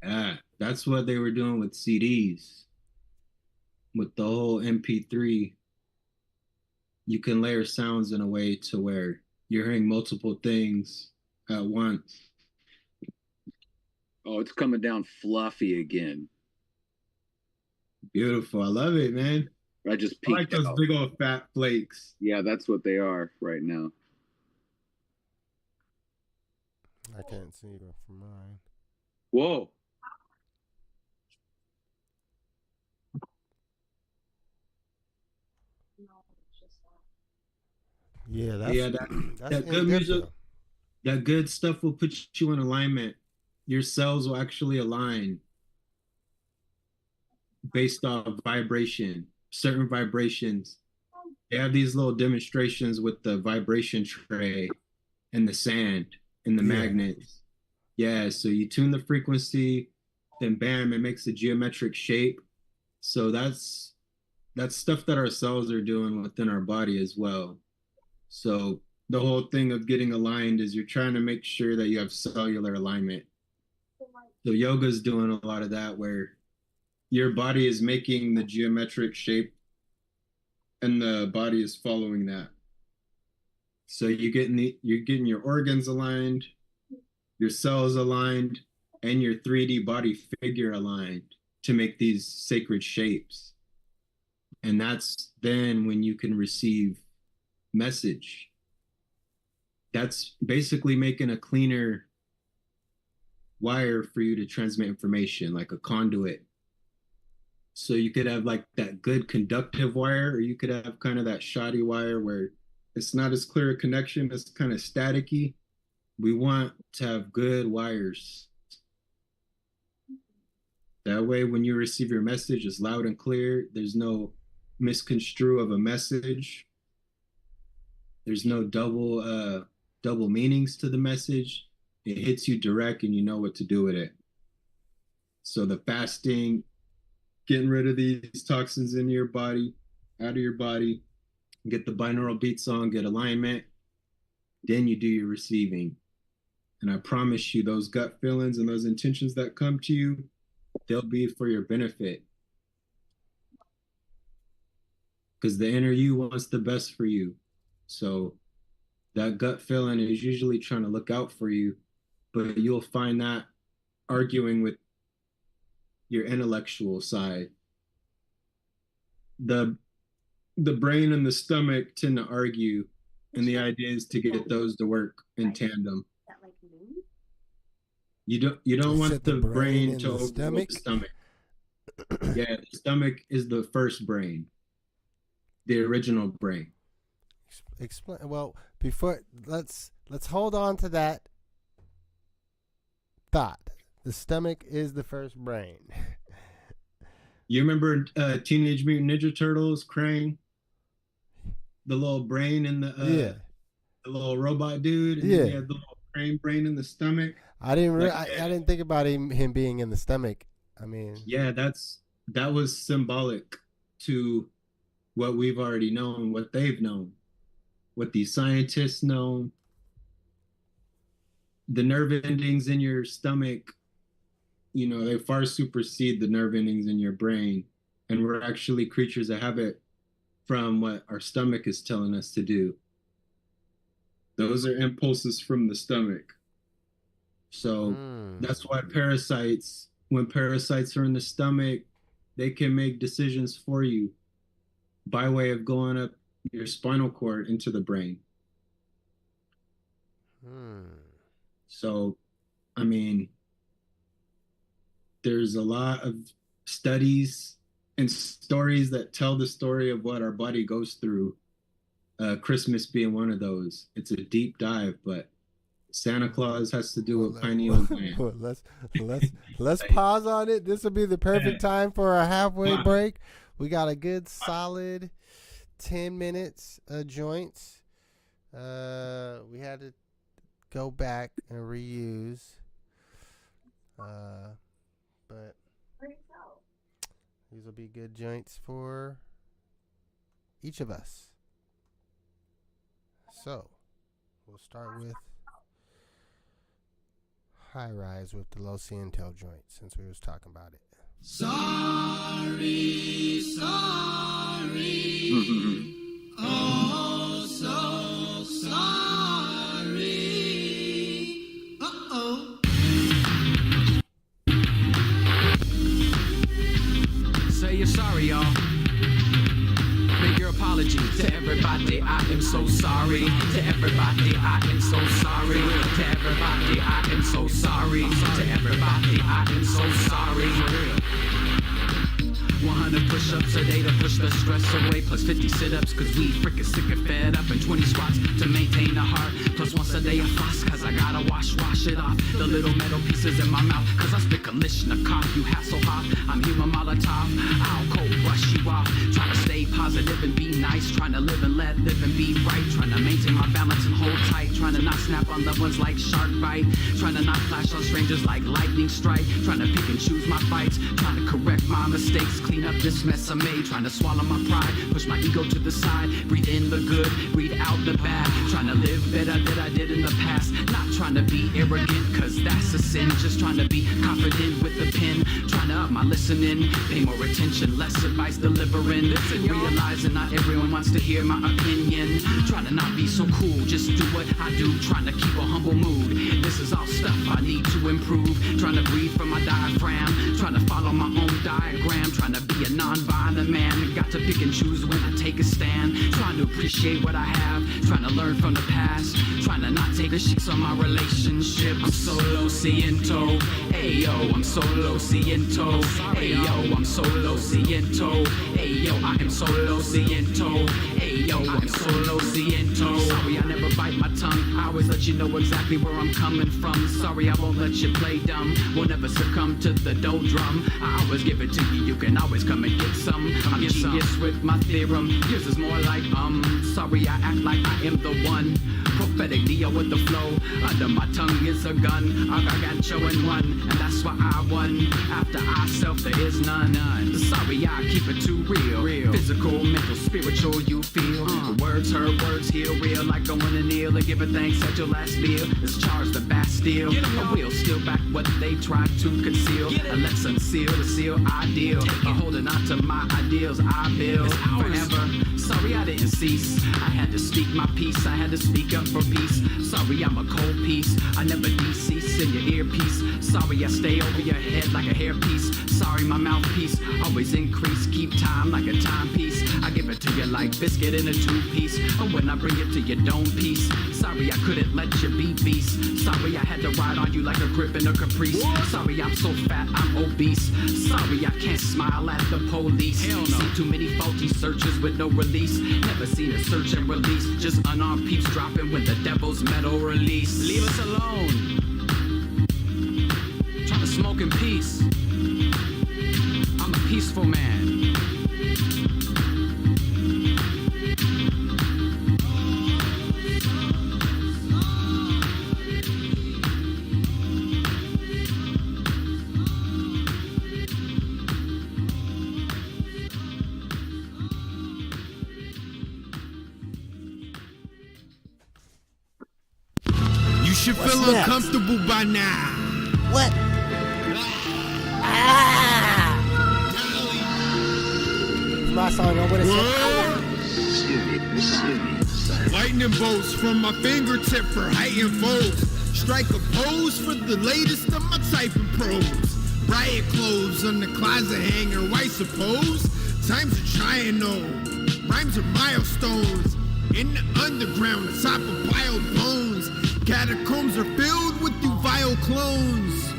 Yeah, that's what they were doing with CDs, with the whole MP3. You can layer sounds in a way to where you're hearing multiple things at once. Oh, it's coming down fluffy again. Beautiful. I love it, man. I just I like those big old fat flakes. Yeah, that's what they are right now. I can't see them from mine. Whoa. Yeah, that's that good music. That good stuff will put you in alignment. Your cells will actually align based off vibration, certain vibrations. They have these little demonstrations with the vibration tray and the sand and the magnets. Yeah, so you tune the frequency, then bam, it makes a geometric shape. So that's stuff that our cells are doing within our body as well. So the whole thing of getting aligned is you're trying to make sure that you have cellular alignment. So yoga's doing a lot of that, where your body is making the geometric shape and the body is following that. So you're getting your organs aligned, your cells aligned, and your 3D body figure aligned to make these sacred shapes. And that's then when you can receive message. That's basically making a cleaner wire for you to transmit information, like a conduit. So you could have like that good conductive wire, or you could have kind of that shoddy wire where it's not as clear a connection, it's kind of staticky. We want to have good wires. That way, when you receive your message, it's loud and clear. There's no misconstrue of a message. There's no double meanings to the message. It hits you direct and you know what to do with it. So the fasting, getting rid of these toxins in your body, out of your body, get the binaural beats on, get alignment, then you do your receiving. And I promise you, those gut feelings and those intentions that come to you, they'll be for your benefit. Because the inner you wants the best for you. So that gut feeling is usually trying to look out for you, but you'll find that arguing with your intellectual side. The brain and the stomach tend to argue, and the idea is to get those to work in tandem. You don't want the brain to overrule the stomach. Yeah, the stomach is the first brain, the original brain. Explain. Well, before let's hold on to that thought. The stomach is the first brain. You remember Teenage Mutant Ninja Turtles, Krang? The little brain in the little robot dude, and then he had the little Krang brain in the stomach. I didn't think about him being in the stomach. I mean, yeah, that was symbolic to what we've already known, what they've known, what these scientists know. The nerve endings in your stomach, you know, they far supersede the nerve endings in your brain. And we're actually creatures of habit from what our stomach is telling us to do. Those are impulses from the stomach. So that's why when parasites are in the stomach, they can make decisions for you by way of going up your spinal cord into the brain. So, I mean, there's a lot of studies and stories that tell the story of what our body goes through. Christmas being one of those. It's a deep dive, but Santa Claus has to do with pineal gland. Let's pause on it. This will be the perfect time for a halfway break. We got a good solid 10 minutes of joints. We had to go back and reuse. But these will be good joints for each of us. So we'll start with High Rise with the Low Cientel joint, since we was talking about it. Sorry, sorry. Oh, so sorry. Uh-oh. Say you're sorry, y'all. Make your apology to everybody. I am so sorry. To everybody, I am so sorry. To everybody, I am so sorry. To everybody, I am so sorry. 100 push-ups a day to push the stress away, plus 50 sit-ups cause we freaking sick and fed up, and 20 squats to maintain the heart, plus once a day a floss cause I gotta wash it off, the little metal pieces in my mouth cause I spit Kalishnikov, you Hasselhoff, I'm human Molotov, I'll cold brush you off, trying to stay positive and be nice, trying to live and let live and be right, trying to maintain my balance and hold tight, trying to not snap on loved ones like shark bite, trying to not flash on strangers like lightning strike, trying to pick and choose my fights, trying to correct my mistakes, clean up this mess I made, trying to swallow my pride, push my ego to the side, breathe in the good, breathe out the bad, trying to live better than I did in the past, not trying to be arrogant cause that's a sin, just trying to be confident with the pen, trying to up my listening, pay more attention, less advice delivering, realizing not everyone wants to hear my opinion, trying to not be so cool, just do what I do, trying to keep a humble mood, this is all stuff I need to improve, trying to breathe from my diaphragm, trying to follow my own diagram, trying to be a non-violent man. Got to pick and choose when I take a stand. Trying to appreciate what I have, trying to learn from the past, trying to not take the shits on my relationship. I'm solo siento, ayo, I'm solo siento, ayo, I'm solo siento, ayo, I am solo siento, ayo, I'm solo siento. Sorry, I never bite my tongue. I always let you know exactly where I'm coming from. Sorry, I won't let you play dumb. Won't ever succumb to the dough drum. I always give it to you. You can always come and get some. I'm genius with my theorem. Yours is more like sorry, I act like I am the one. Prophetic Dio with the flow. Under my tongue is a gun. I got show and run, and that's why I won. After I self, there is none. Sorry, I keep it too real. Physical, mental, spiritual, you feel. Words heard, words heal. Real like going to kneel and give a thanks at your last meal. Let's charge the Bastille. I will steal back what they tried to conceal. And let's unseal the seal ideal. Holding on to my ideals, I build forever. Sorry, I didn't cease. I had to speak my piece. I had to speak up for peace. Sorry, I'm a cold piece. I never decease in your earpiece. Sorry, I stay over your head like a hairpiece. Sorry, my mouthpiece always increase. Keep time like a timepiece. I give it to you like biscuit in a two-piece. Or when I bring it to your dome piece. Sorry, I couldn't let you be beast. Sorry, I had to ride on you like a grip in a caprice. Sorry, I'm so fat, I'm obese. Sorry, I can't smile at the police. Hell no. See too many faulty searches with no release. Never seen a search and release. Just unarmed peeps dropping when the devil's metal release. Leave us alone. Trying to smoke in peace. I'm a peaceful man. You should feel next? uncomfortable by now. What? My song, I wanna say. Lightning bolts from my fingertip for heightened foes. Strike a pose for the latest of my typing pros. Riot clothes on the closet hanger, I suppose. Times are trying though. Rhymes are milestones. In the underground, the top of piled bones. Catacombs are filled with you vile clones.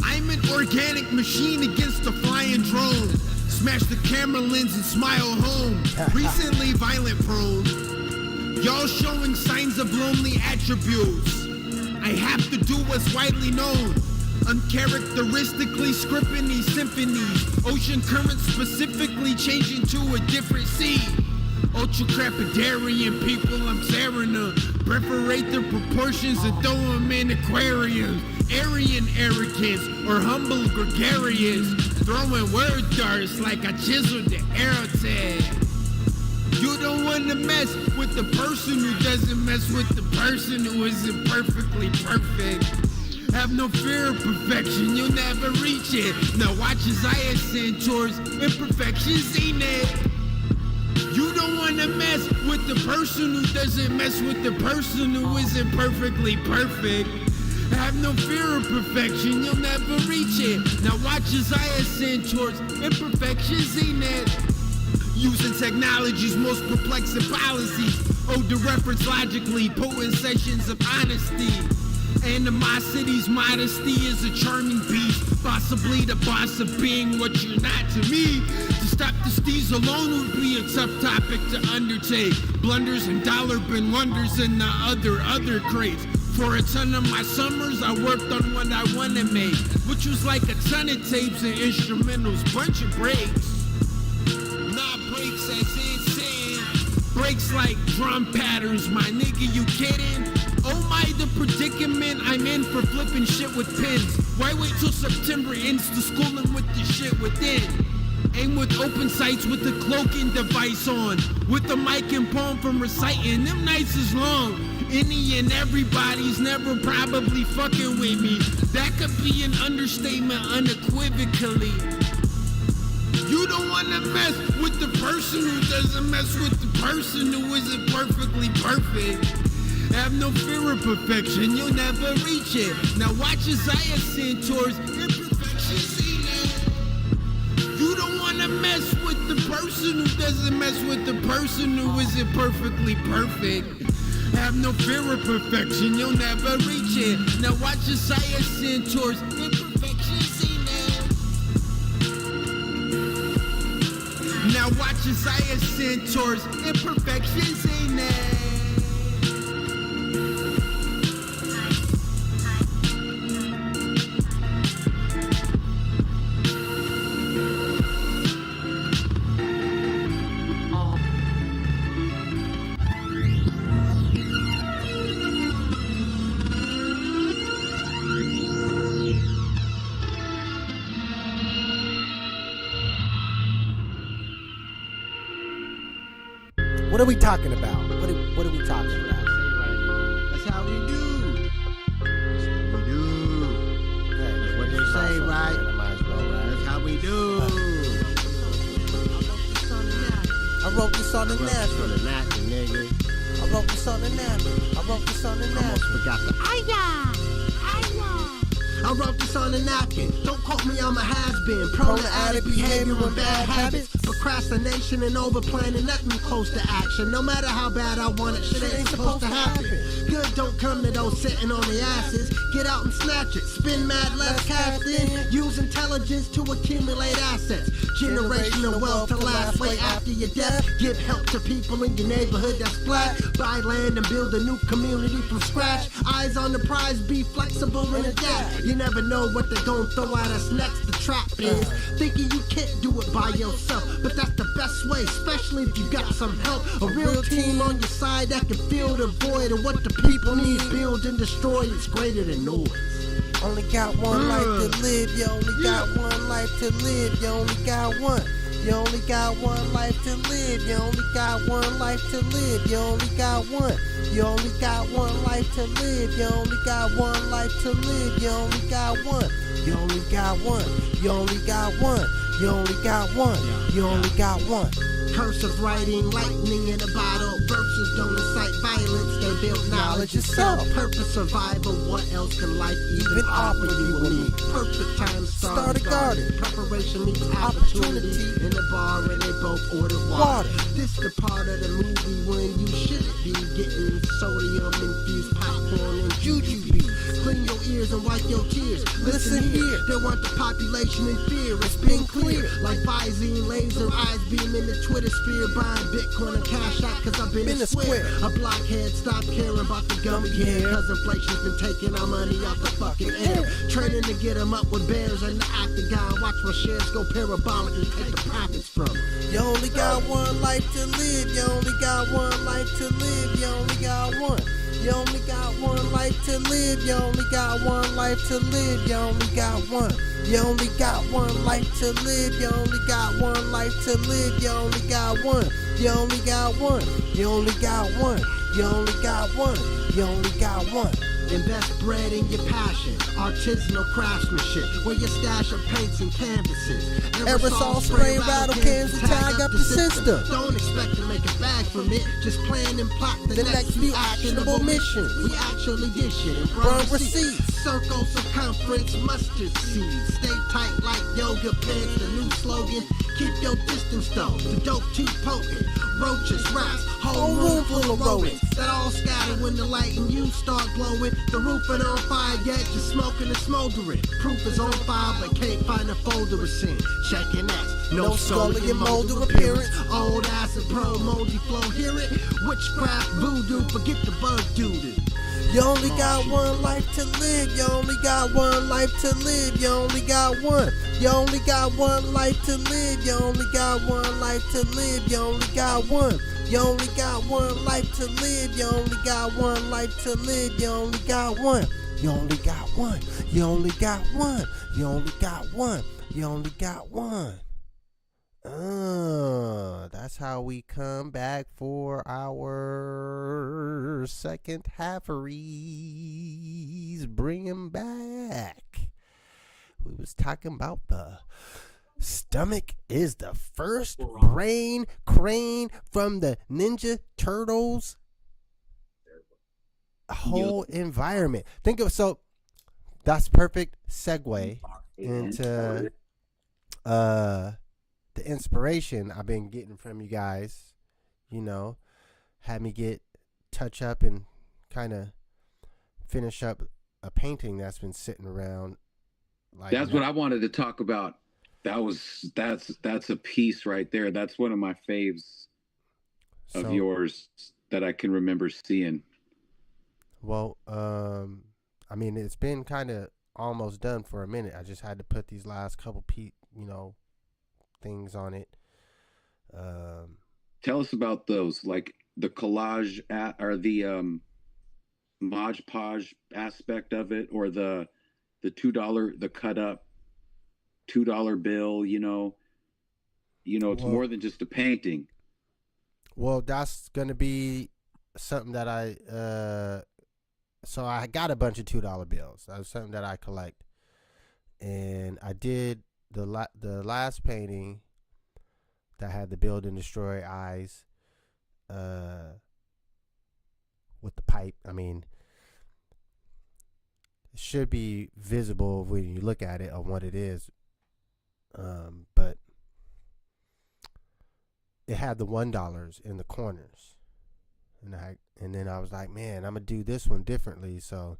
I'm an organic machine against a flying drone. Smash the camera lens and smile home. Recently violent prone. Y'all showing signs of lonely attributes. I have to do what's widely known. Uncharacteristically scripting these symphonies. Ocean currents specifically changing to a different sea. Ultra crapidarian people, I'm tearing them. Perforate their proportions and throw them in aquariums. Aryan arrogance or humble gregarious. Throwing word darts like I chiseled the arrow tag. You don't want to mess with the person who doesn't mess with the person who isn't perfectly perfect. Have no fear of perfection, you'll never reach it. Now watch as I ascend towards imperfections, ain't it? You don't want to mess with the person who doesn't mess with the person who isn't perfectly perfect. Have no fear of perfection, you'll never reach it. Now watch as I ascend towards imperfections, ain't it? Using technology's most perplexing policies. Ode to reference logically, potent sessions of honesty. Animosity's modesty is a charming beast. Possibly the boss of being what you're not to me. To stop the steez alone would be a tough topic to undertake. Blunders and dollar bin wonders in the other crates. For a ton of my summers, I worked on what I wanna make, which was like a ton of tapes and instrumentals, bunch of breaks. Not breaks as insane. Breaks like drum patterns, my nigga, you kidding? Oh my, the predicament I'm in for flipping shit with pins. Why wait till September ends to schooling with the shit within? Aim with open sights with the cloaking device on. With the mic and poem from reciting, them nights is long. Any and everybody's never probably fucking with me. That could be an understatement unequivocally. You don't wanna mess with the person who doesn't mess with the person who isn't perfectly perfect. Have no fear of perfection, you'll never reach it. Now watch as I ascend towards imperfections, you don't want wanna mess with the person who doesn't mess with the person who isn't perfectly perfect. Have no fear of perfection, you'll never reach it. Now watch your sin towards imperfections in there. Now watch your sin towards imperfections in there. What are we talking about? What are we talking about? That's how we do. That's how we do. That's what they say, right? That's how we do. I wrote this on the napkin. Nigga. I wrote this on the napkin. I wrote this on the napkin. Almost forgot the I wrote this on a napkin. Don't quote me, I'm a has-been. Prone to addict behavior and bad habits. Procrastination and over-planning, nothing close to action. No matter how bad I want it, shit ain't supposed to happen. Good don't come to those sitting on the asses. Get out and snatch it. Spin mad less cash in. Use intelligence to accumulate assets. Generational wealth to last way after your death. Give help to people in your neighborhood that's flat. Buy land and build a new community from scratch. Eyes on the prize, be flexible and adapt. You never know what they're gonna throw at us next. The trap is thinking you can't do it by yourself, but that's the best way, especially if you got some help. A real team on your side that can fill the void of what the people need. Build and destroy, it's greater than noise. Only got one life to live. You only got one life to live. You only got one. You only got one life to live. You only got one life to live. You only got one. You only got one life to live. You only got one life to live. You only got one. You only got one. You only got one. You only got one. You only got one. Cursive writing, lightning in a bottle. Verses don't incite violence, they build knowledge itself. Purpose survival, what else can life even offer you and me? Perfect time to start a garden. Preparation meets opportunity. In the bar and they both order water. This the part of the movie when you shouldn't be getting sodium infused popcorn and jujube. Clean your ears and wipe your tears. Listen here, they want the population in fear. It's been clear, like Visine laser eyes beam in the Twitter sphere. Buying Bitcoin and cash out cause I've been a square. A blockhead, stop caring about the gummy hair. Cause inflation's been taking our money off the fucking air. Training to get them up with bears and the octagon. Watch my shares go parabolic and take the profits from them. You only got one life to live. You only got one life to live. You only got one. You only got one life to live. You only got one life to live. You only got one. You only got one life to live. You only got one life to live. You only got one. You only got one. You only got one. You only got one. You only got one. Invest bread in your passion, artisanal craftsmanship, where your stash of paints and canvases. Aerosol spray rattle cans to tag up the system. Don't expect to make a bag from it, just plan and plot the next few actionable missions. We actually dish it and run receipts. Circle circumference mustard seeds. Stay tight like yoga pants, the new slogan. Keep your distance though, the dope too potent. Roaches, rats, whole room full of rodents. That all scatter when the light and you start glowing. The roof ain't on fire yet, just smoking and smoldering. Proof is on fire, but can't find a folder of sin. Checking X, no scully and molder appearance. Old acid pro, moldy flow, hear it? Witchcraft, voodoo, forget the bug dude. You only got one life to live. You only got one life to live. You only got one. You only got one life to live. You only got one life to live. You only got one. You only got one life to live. You only got one life to live. You only got one. You only got one. You only got one. You only got one. You only got one. That's how we come back for our second halferys. Bring him back. We was talking about the stomach is the first brain crane from the Ninja Turtles whole environment. Think of so that's perfect segue into the inspiration I've been getting from you guys, had me touch up and kind of finish up a painting that's been sitting around. That's what I wanted to talk about. That's a piece right there. That's one of my faves of yours that I can remember seeing. Well, I mean, it's been kind of almost done for a minute. I just had to put these last couple things on it. Tell us about those, like the collage or the Mod Podge aspect of it, or the $2, the cut up $2 bill. It's more than just a painting. Well, that's gonna be something that so I got a bunch of $2 bills. That's something that I collect, and I did the last painting that had the Build and Destroy eyes, with the pipe. I mean, it should be visible when you look at it on what it is, but it had the $1 in the corners, and then I was like, man, I'm gonna do this one differently. So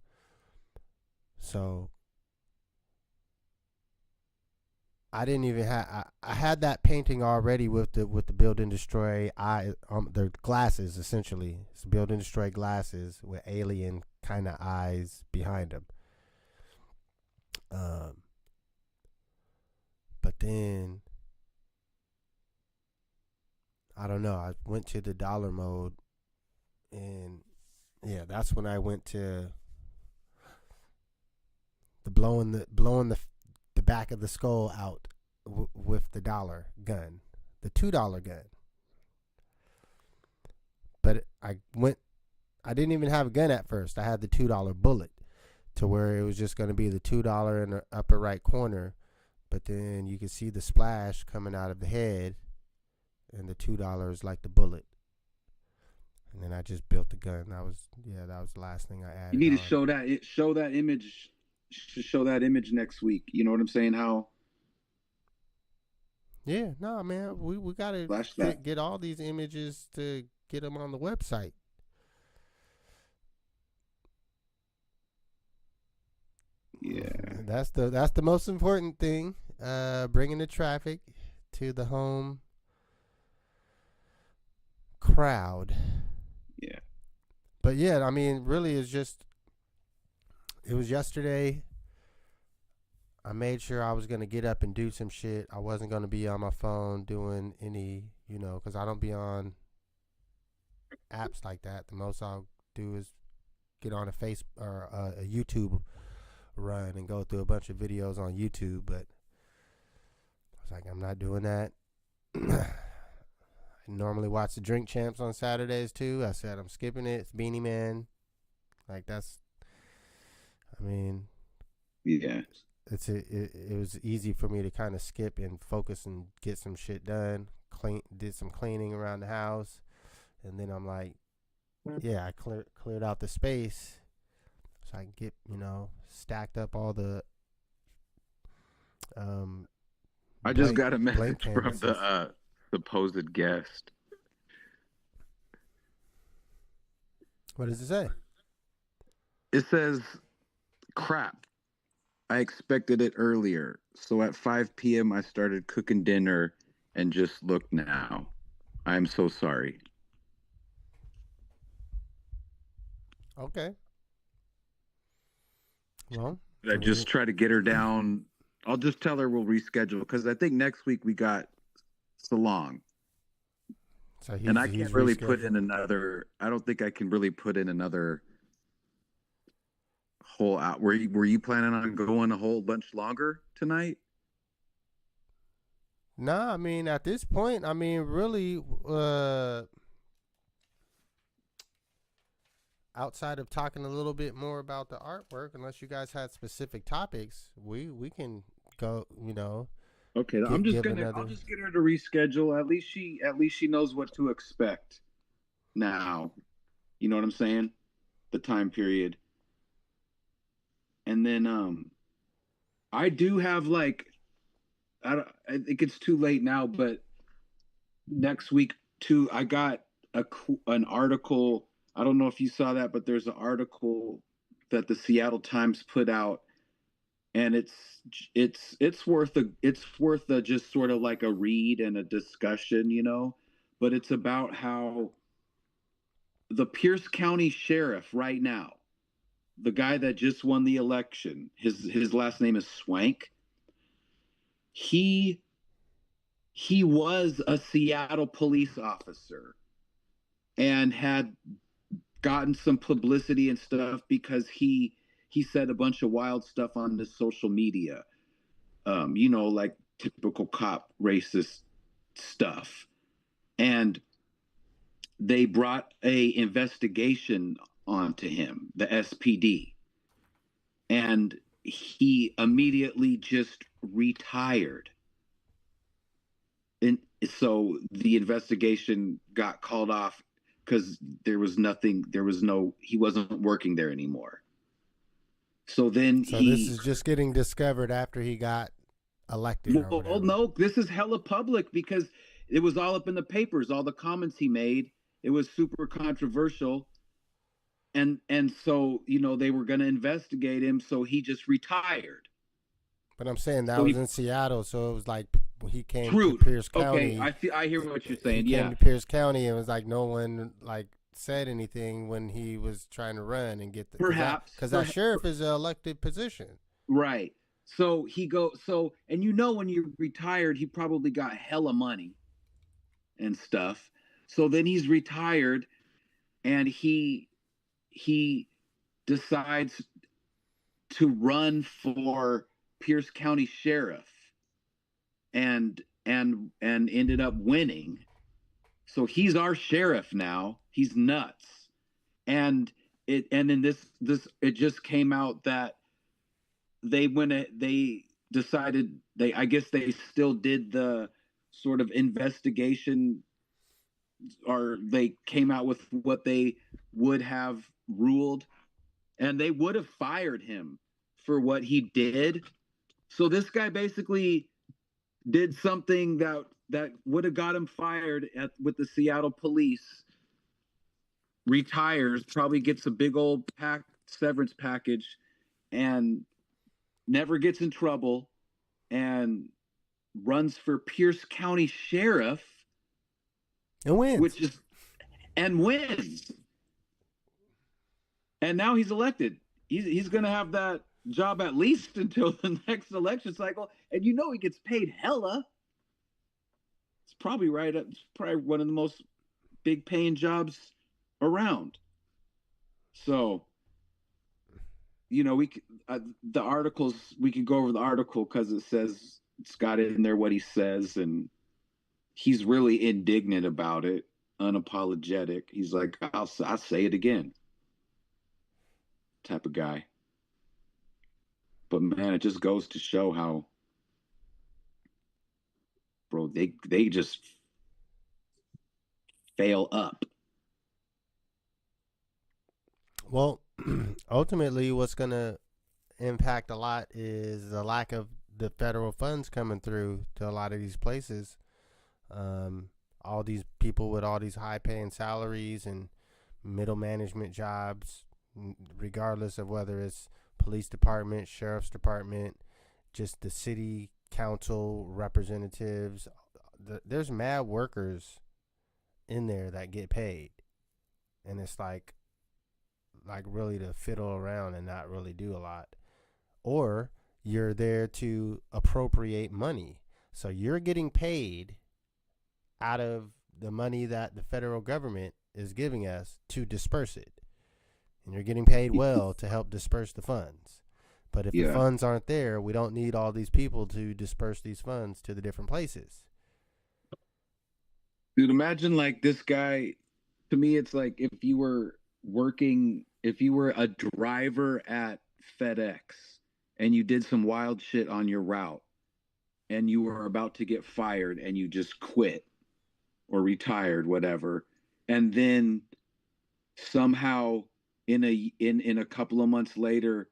I didn't even have. I had that painting already with the Build and Destroy eye. The glasses, essentially, it's Build and Destroy glasses with alien kind of eyes behind them. But then I don't know. I went to the dollar mode, and yeah, that's when I went to the blowing the back of the skull out with the dollar gun, the $2 gun. But I didn't even have a gun at first. I had the $2 bullet, to where it was just going to be the $2 in the upper right corner, but then you could see the splash coming out of the head, and the $2 like the bullet. And then I just built the gun. That was the last thing I added. You need to show that image. Show that image next week. You know what I'm saying? How? Yeah, no, man, we gotta get all these images to get them on the website. Yeah, that's the most important thing. Bringing the traffic to the home crowd. Yeah. But yeah, I mean, really, it was yesterday. I made sure I was going to get up and do some shit. I wasn't going to be on my phone doing any, because I don't be on apps like that. The most I'll do is get on a Facebook or a YouTube run and go through a bunch of videos on YouTube. But I was like, I'm not doing that. I normally watch the Drink Champs on Saturdays too. I said I'm skipping it. It's Beanie Man. Like yeah. It was easy for me to kind of skip and focus and get some shit done. Did some cleaning around the house, and then I'm like, yeah, I cleared out the space so I can get stacked up all the. I just got a message from the supposed guest. What does it say? It says, crap. I expected it earlier. So at 5 p.m. I started cooking dinner and just look now. I'm so sorry. Okay. Well, I just try to get her down. I'll just tell her we'll reschedule, because I think next week we got Salong. So and I can't really put in another. I don't think I can really put in another whole out. Were you planning on going a whole bunch longer tonight? Nah, I mean, at this point, really, outside of talking a little bit more about the artwork, unless you guys had specific topics, we can go, Okay, I'll just get her to reschedule. At least she knows what to expect now. You know what I'm saying? The time period. And then I do have I think it's too late now, but next week too, I got an article. I don't know if you saw that, but there's an article that the Seattle Times put out, and it's worth a just sort of like a read and a discussion, but it's about how the Pierce County sheriff right now, the guy that just won the election, his last name is Swank. He was a Seattle police officer and had gotten some publicity and stuff because he said a bunch of wild stuff on the social media, like typical cop racist stuff. And they brought a investigation onto him, the SPD, and he immediately just retired. And so the investigation got called off because he wasn't working there anymore. So then this is just getting discovered after he got elected. Well, no, this is hella public because it was all up in the papers, all the comments he made. It was super controversial. And so, they were going to investigate him, so he just retired. But I'm saying that was in Seattle, so it was like he came to Pierce County. Okay, I hear what you're saying. He came to Pierce County, and it was like no one said anything when he was trying to run and get the because that sheriff is an elected position, right? So and when you're retired, he probably got hella money and stuff. So then he's retired, and he decides to run for Pierce County sheriff, and ended up winning. So he's our sheriff now. He's nuts. And then this it just came out that they decided I guess they still did the sort of investigation, or they came out with what they would have ruled, and they would have fired him for what he did. So this guy basically did something that would have got him fired with the Seattle police, retires, probably gets a big old severance package, and never gets in trouble, and runs for Pierce County sheriff and wins. Wins. And now he's elected. He's going to have that job at least until the next election cycle, and he gets paid hella. It's probably right. It's probably one of the most big paying jobs around. So, the articles, we could go over the article because it's got in there what he says, and he's really indignant about it, unapologetic. He's like, I'll say it again, type of guy. But man, it just goes to show how, bro, they just fail up. Well, ultimately, what's going to impact a lot is the lack of the federal funds coming through to a lot of these places. All these people with all these high-paying salaries and middle management jobs, regardless of whether it's police department, sheriff's department, just the city council representatives. There's mad workers in there that get paid, and it's like really to fiddle around and not really do a lot. Or you're there to appropriate money, so you're getting paid out of the money that the federal government is giving us to disperse it, and you're getting paid well to help disperse the funds. But if the funds aren't there, we don't need all these people to disperse these funds to the different places. Dude, imagine this guy. To me, it's like if you were a driver at FedEx and you did some wild shit on your route and you were about to get fired and you just quit or retired, whatever, and then somehow in a couple of months later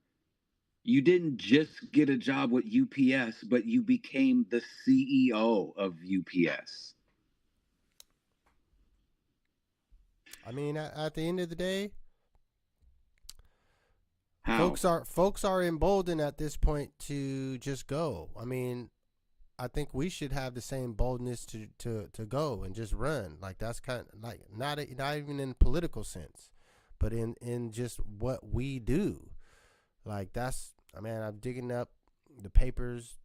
You didn't just get a job with UPS, but you became the CEO of UPS. I mean, at the end of the day, How? folks are emboldened at this point to just go. I mean, I think we should have the same boldness to go and just run. Like that's kind of like not even in political sense, but in just what we do. Like that's, I mean, I'm digging up the papers.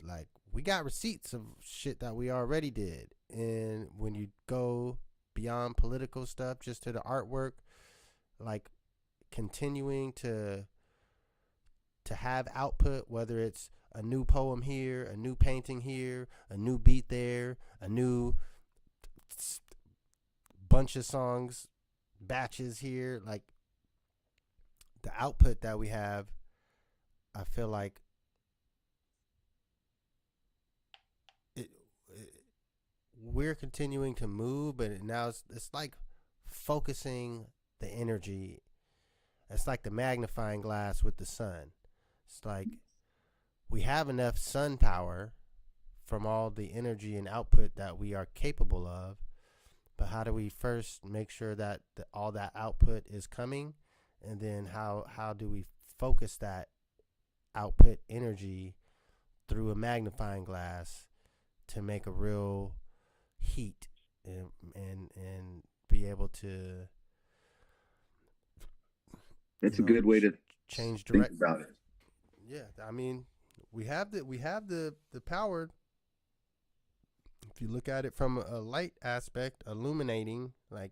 Like we got receipts of shit that we already did, and when you go beyond political stuff, just to the artwork, like continuing to have output, whether it's a new poem here, a new painting here, a new beat there, a new bunch of songs, batches here, like the output that we have, I feel like we're continuing to move, but now it's like focusing the energy. It's like the magnifying glass with the sun. It's like we have enough sun power from all the energy and output that we are capable of, but how do we first make sure that all that output is coming, and then how do we focus that output energy through a magnifying glass to make a real heat and be able to. It's a good way to change think about it. Yeah, I mean, we have the power. If you look at it from a light aspect, illuminating, like.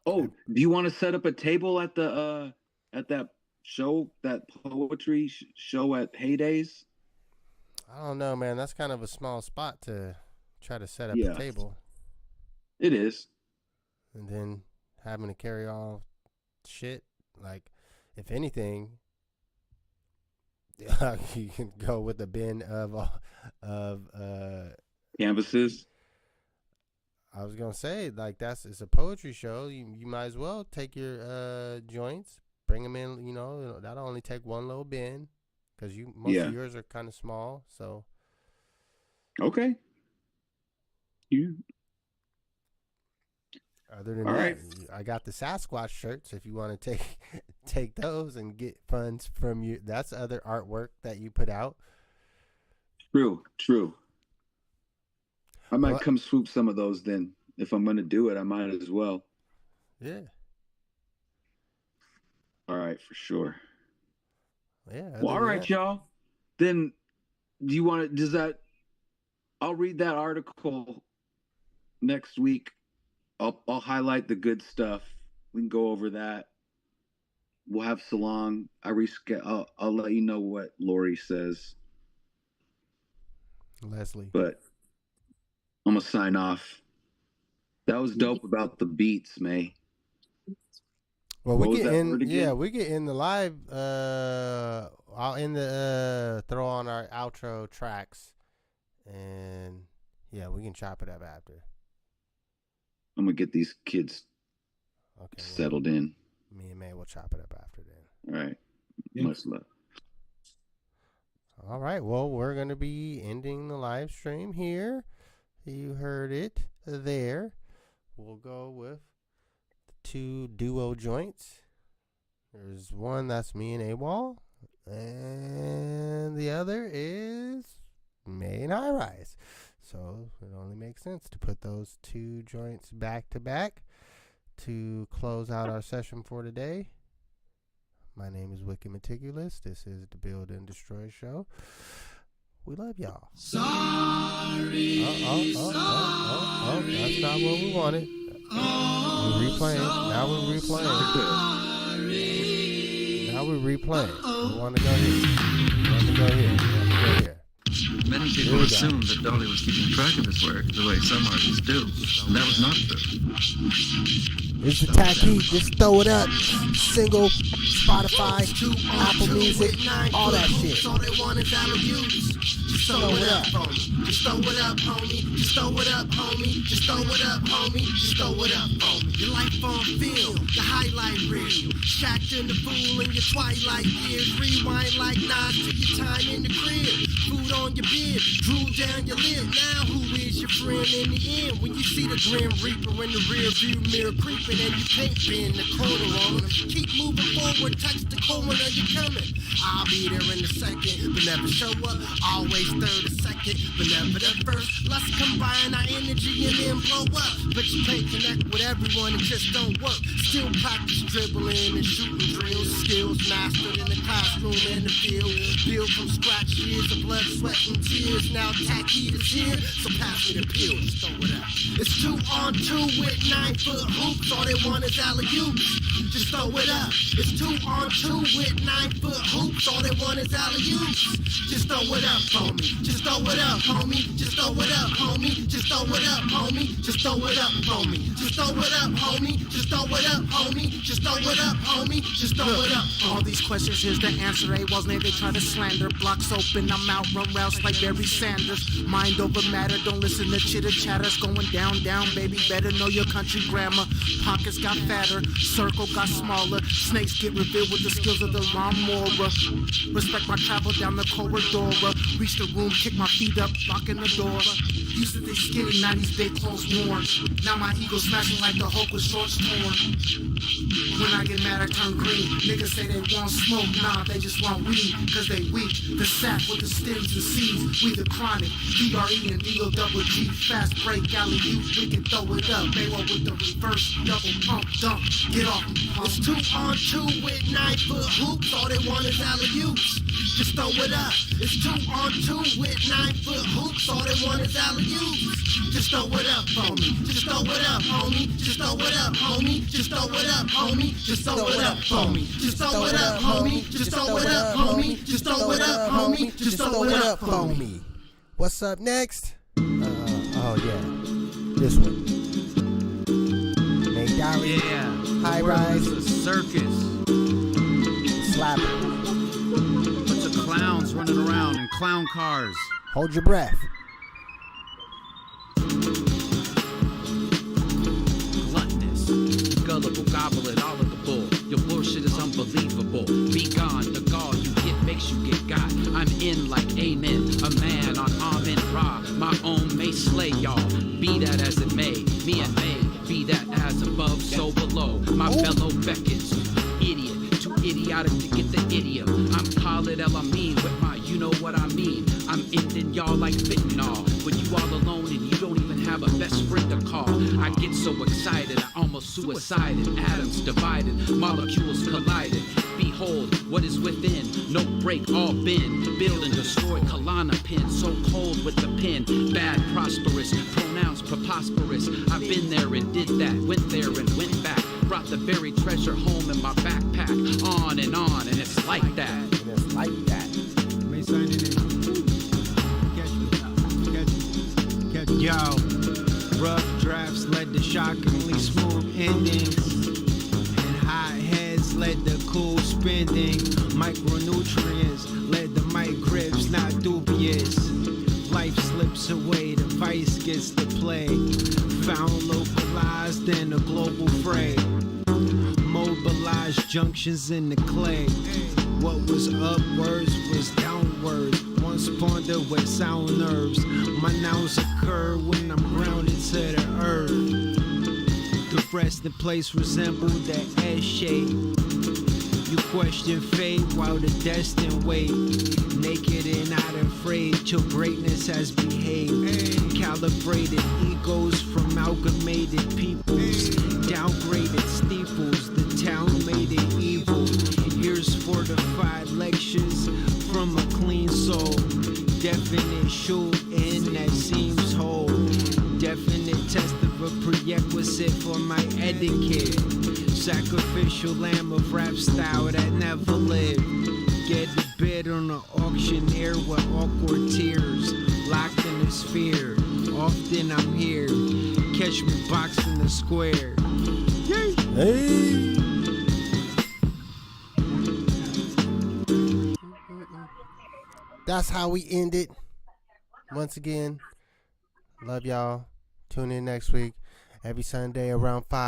Oh, do you want to set up a table at the at that show, that poetry show at Heydays? I don't know, man. That's kind of a small spot to try to set up a table. It is. And then having to carry all shit, like, if anything, you can go with a bin of canvases. I was gonna say, like, it's a poetry show. You might as well take your joints, bring them in. You know, that'll only take one little bin because most of yours are kind of small. So okay. Other than that, I got the Sasquatch shirts. If you want to take those and get funds from you, that's other artwork that you put out. True. I might come swoop some of those then. If I'm going to do it, I might as well. Yeah. All right, for sure. Yeah. Well, all right, y'all. Then do you want to, I'll read that article next week. I'll highlight the good stuff. We can go over that. We'll have Salon. I'll let you know what Lori says. Leslie. But I'm gonna sign off. That was dope about the beats, May. Well, we get in the live. I'll throw on our outro tracks, and yeah, we can chop it up after. I'm gonna get these kids settled in. Me and May will chop it up after then. All right. Much love. All right. Well, we're gonna be ending the live stream here. You heard it there. We'll go with the 2 duo joints. There's one that's me and AWOL, and the other is May and High Rise. So it only makes sense to put those 2 joints back to back to close out our session for today. My name is Wicked Meticulous. This is the Build and Destroy Show. We love y'all. Sorry. That's not what we wanted. We're replaying. Now we're replaying. We want to go here. Many people assumed that Dolly was keeping track of his work the way some artists do, and that was not true. It's the tacky, just throw it up. Single, Spotify, Apple Music, all that shit. All they want is alley-oops. Just throw it up, homie. Just throw it up, homie. Just throw it up, homie. Just throw it up, homie. Just throw it up, homie. Your life on film, the highlight reel. Shacked in the pool in your twilight years. Rewind like Nas to your time in the crib. Food on your beard, drool down your lip. Now who is your friend in the end? When you see the Grim Reaper in the rear view mirror creeping and you can't bend the corner on him. Keep moving forward, touch the corner, you're coming. I'll be there in a second, but never show up. Always third or second, but never the first. Let's combine our energy and then blow up. But you can't connect with everyone, it just don't work. Still practice dribbling and shooting drills. Skills mastered in the classroom and the field. Build from scratch, years of blood, sweat, and tears. Now tacky is here, so pass me the pill, just throw it out. It's 2 on 2 with 9-foot hoops. All they want is alley-oops. Just throw it up. It's 2 on 2 with 9-foot hoops. All they want is alley-oops. Just throw it up, homie. Just throw it up, homie. Just throw it up, homie. Just throw it up, homie. Just throw it up, homie. Just throw it up, homie. Just throw it up, homie. Just throw it up, homie. Just throw it up. All these questions, here's the answer. A-Walls, they try to slander. Blocks open, I'm out, run routes like Barry Sanders. Mind over matter, don't listen to chitter chatters. Going down, baby, better know your country grammar. Pockets got fatter, circle got smaller. Snakes get revealed with the skills of the lawnmower. Respect my travel down the corridor. Reach the room, kick my feet up, locking the door. Used to think skinny, now these big clothes worn. Now my ego smashing like the Hulk with shorts torn. When I get mad, I turn green. Niggas say they want smoke, nah, they just want weed. Cause they weak, the sap with the stems and seeds. We the chronic, DRE and D-O-double-G. Fast break, alley-oop, we can throw it up. They want with the reverse, double pump, dump. Get off, It's 2 on 2 with 9-foot hoops. All they want is alley-oops. Just throw it up. It's 2 on 2 with 9-foot hoops. All they want is alley-oops. Just throw it up, homie. Just throw it up, homie. Just throw it up, homie. Just throw it up, homie. Just throw it up, homie. Just throw it up, homie. Just throw it up, homie. Just throw it up, homie. Just throw it up, homie. What's up next? Oh yeah, this one. Nate Dowry. Yeah. High We're rise. a circus. Slapper. Bunch of clowns running around in clown cars. Hold your breath. Gluttonous, gullible, gobbling all of the bull. Your bullshit is unbelievable. Be gone, the gall you get makes you get got. I'm in like amen, a man on Amen Ra. My own may slay y'all, be that as it may. Me and May, be that as above, so below. My fellow beckons, idiot, too idiotic to get the idiom. I'm Khalid El Amin with my you know what I mean. I'm ending y'all like fentanyl. When you all alone and you don't even have a best friend to call. I get so excited, I almost suicided. Atoms divided, molecules collided. Behold what is within, no break, all bend. Build and destroy Kalana pin, so cold with the pen. Bad, prosperous, pronounced preposterous. I've been there and did that, went there and went back. Brought the buried treasure home in my backpack. On, and it's like that. And it's like that. May sign it in. Catch me. Yo, rough drafts led to shockingly smooth endings. And hot heads led to cool spending. Micronutrients led to mic grips, not dubious. Life slips away, the vice gets to play. Found localized in a global fray. Mobilized junctions in the clay. What was upwards was downwards. Once pondered with sound nerves. My nouns occur when I'm grounded to the earth. The resting place resembled the S shape. You question fate while the destined wait. Naked and not afraid, your greatness has behaved. Calibrated egos from amalgamated peoples. Downgraded steeples, the town made it evil. Years fortified lectures from a clean soul. Definite shooting that seems whole. Definite test of a prerequisite for my etiquette. Sacrificial lamb of rap style that never lived. Get the bit head on an auctioneer with awkward tears, locked in a sphere. Often I'm here, catch me boxing the square. Hey. That's how we end it. Once again, love y'all. Tune in next week, every Sunday around 5.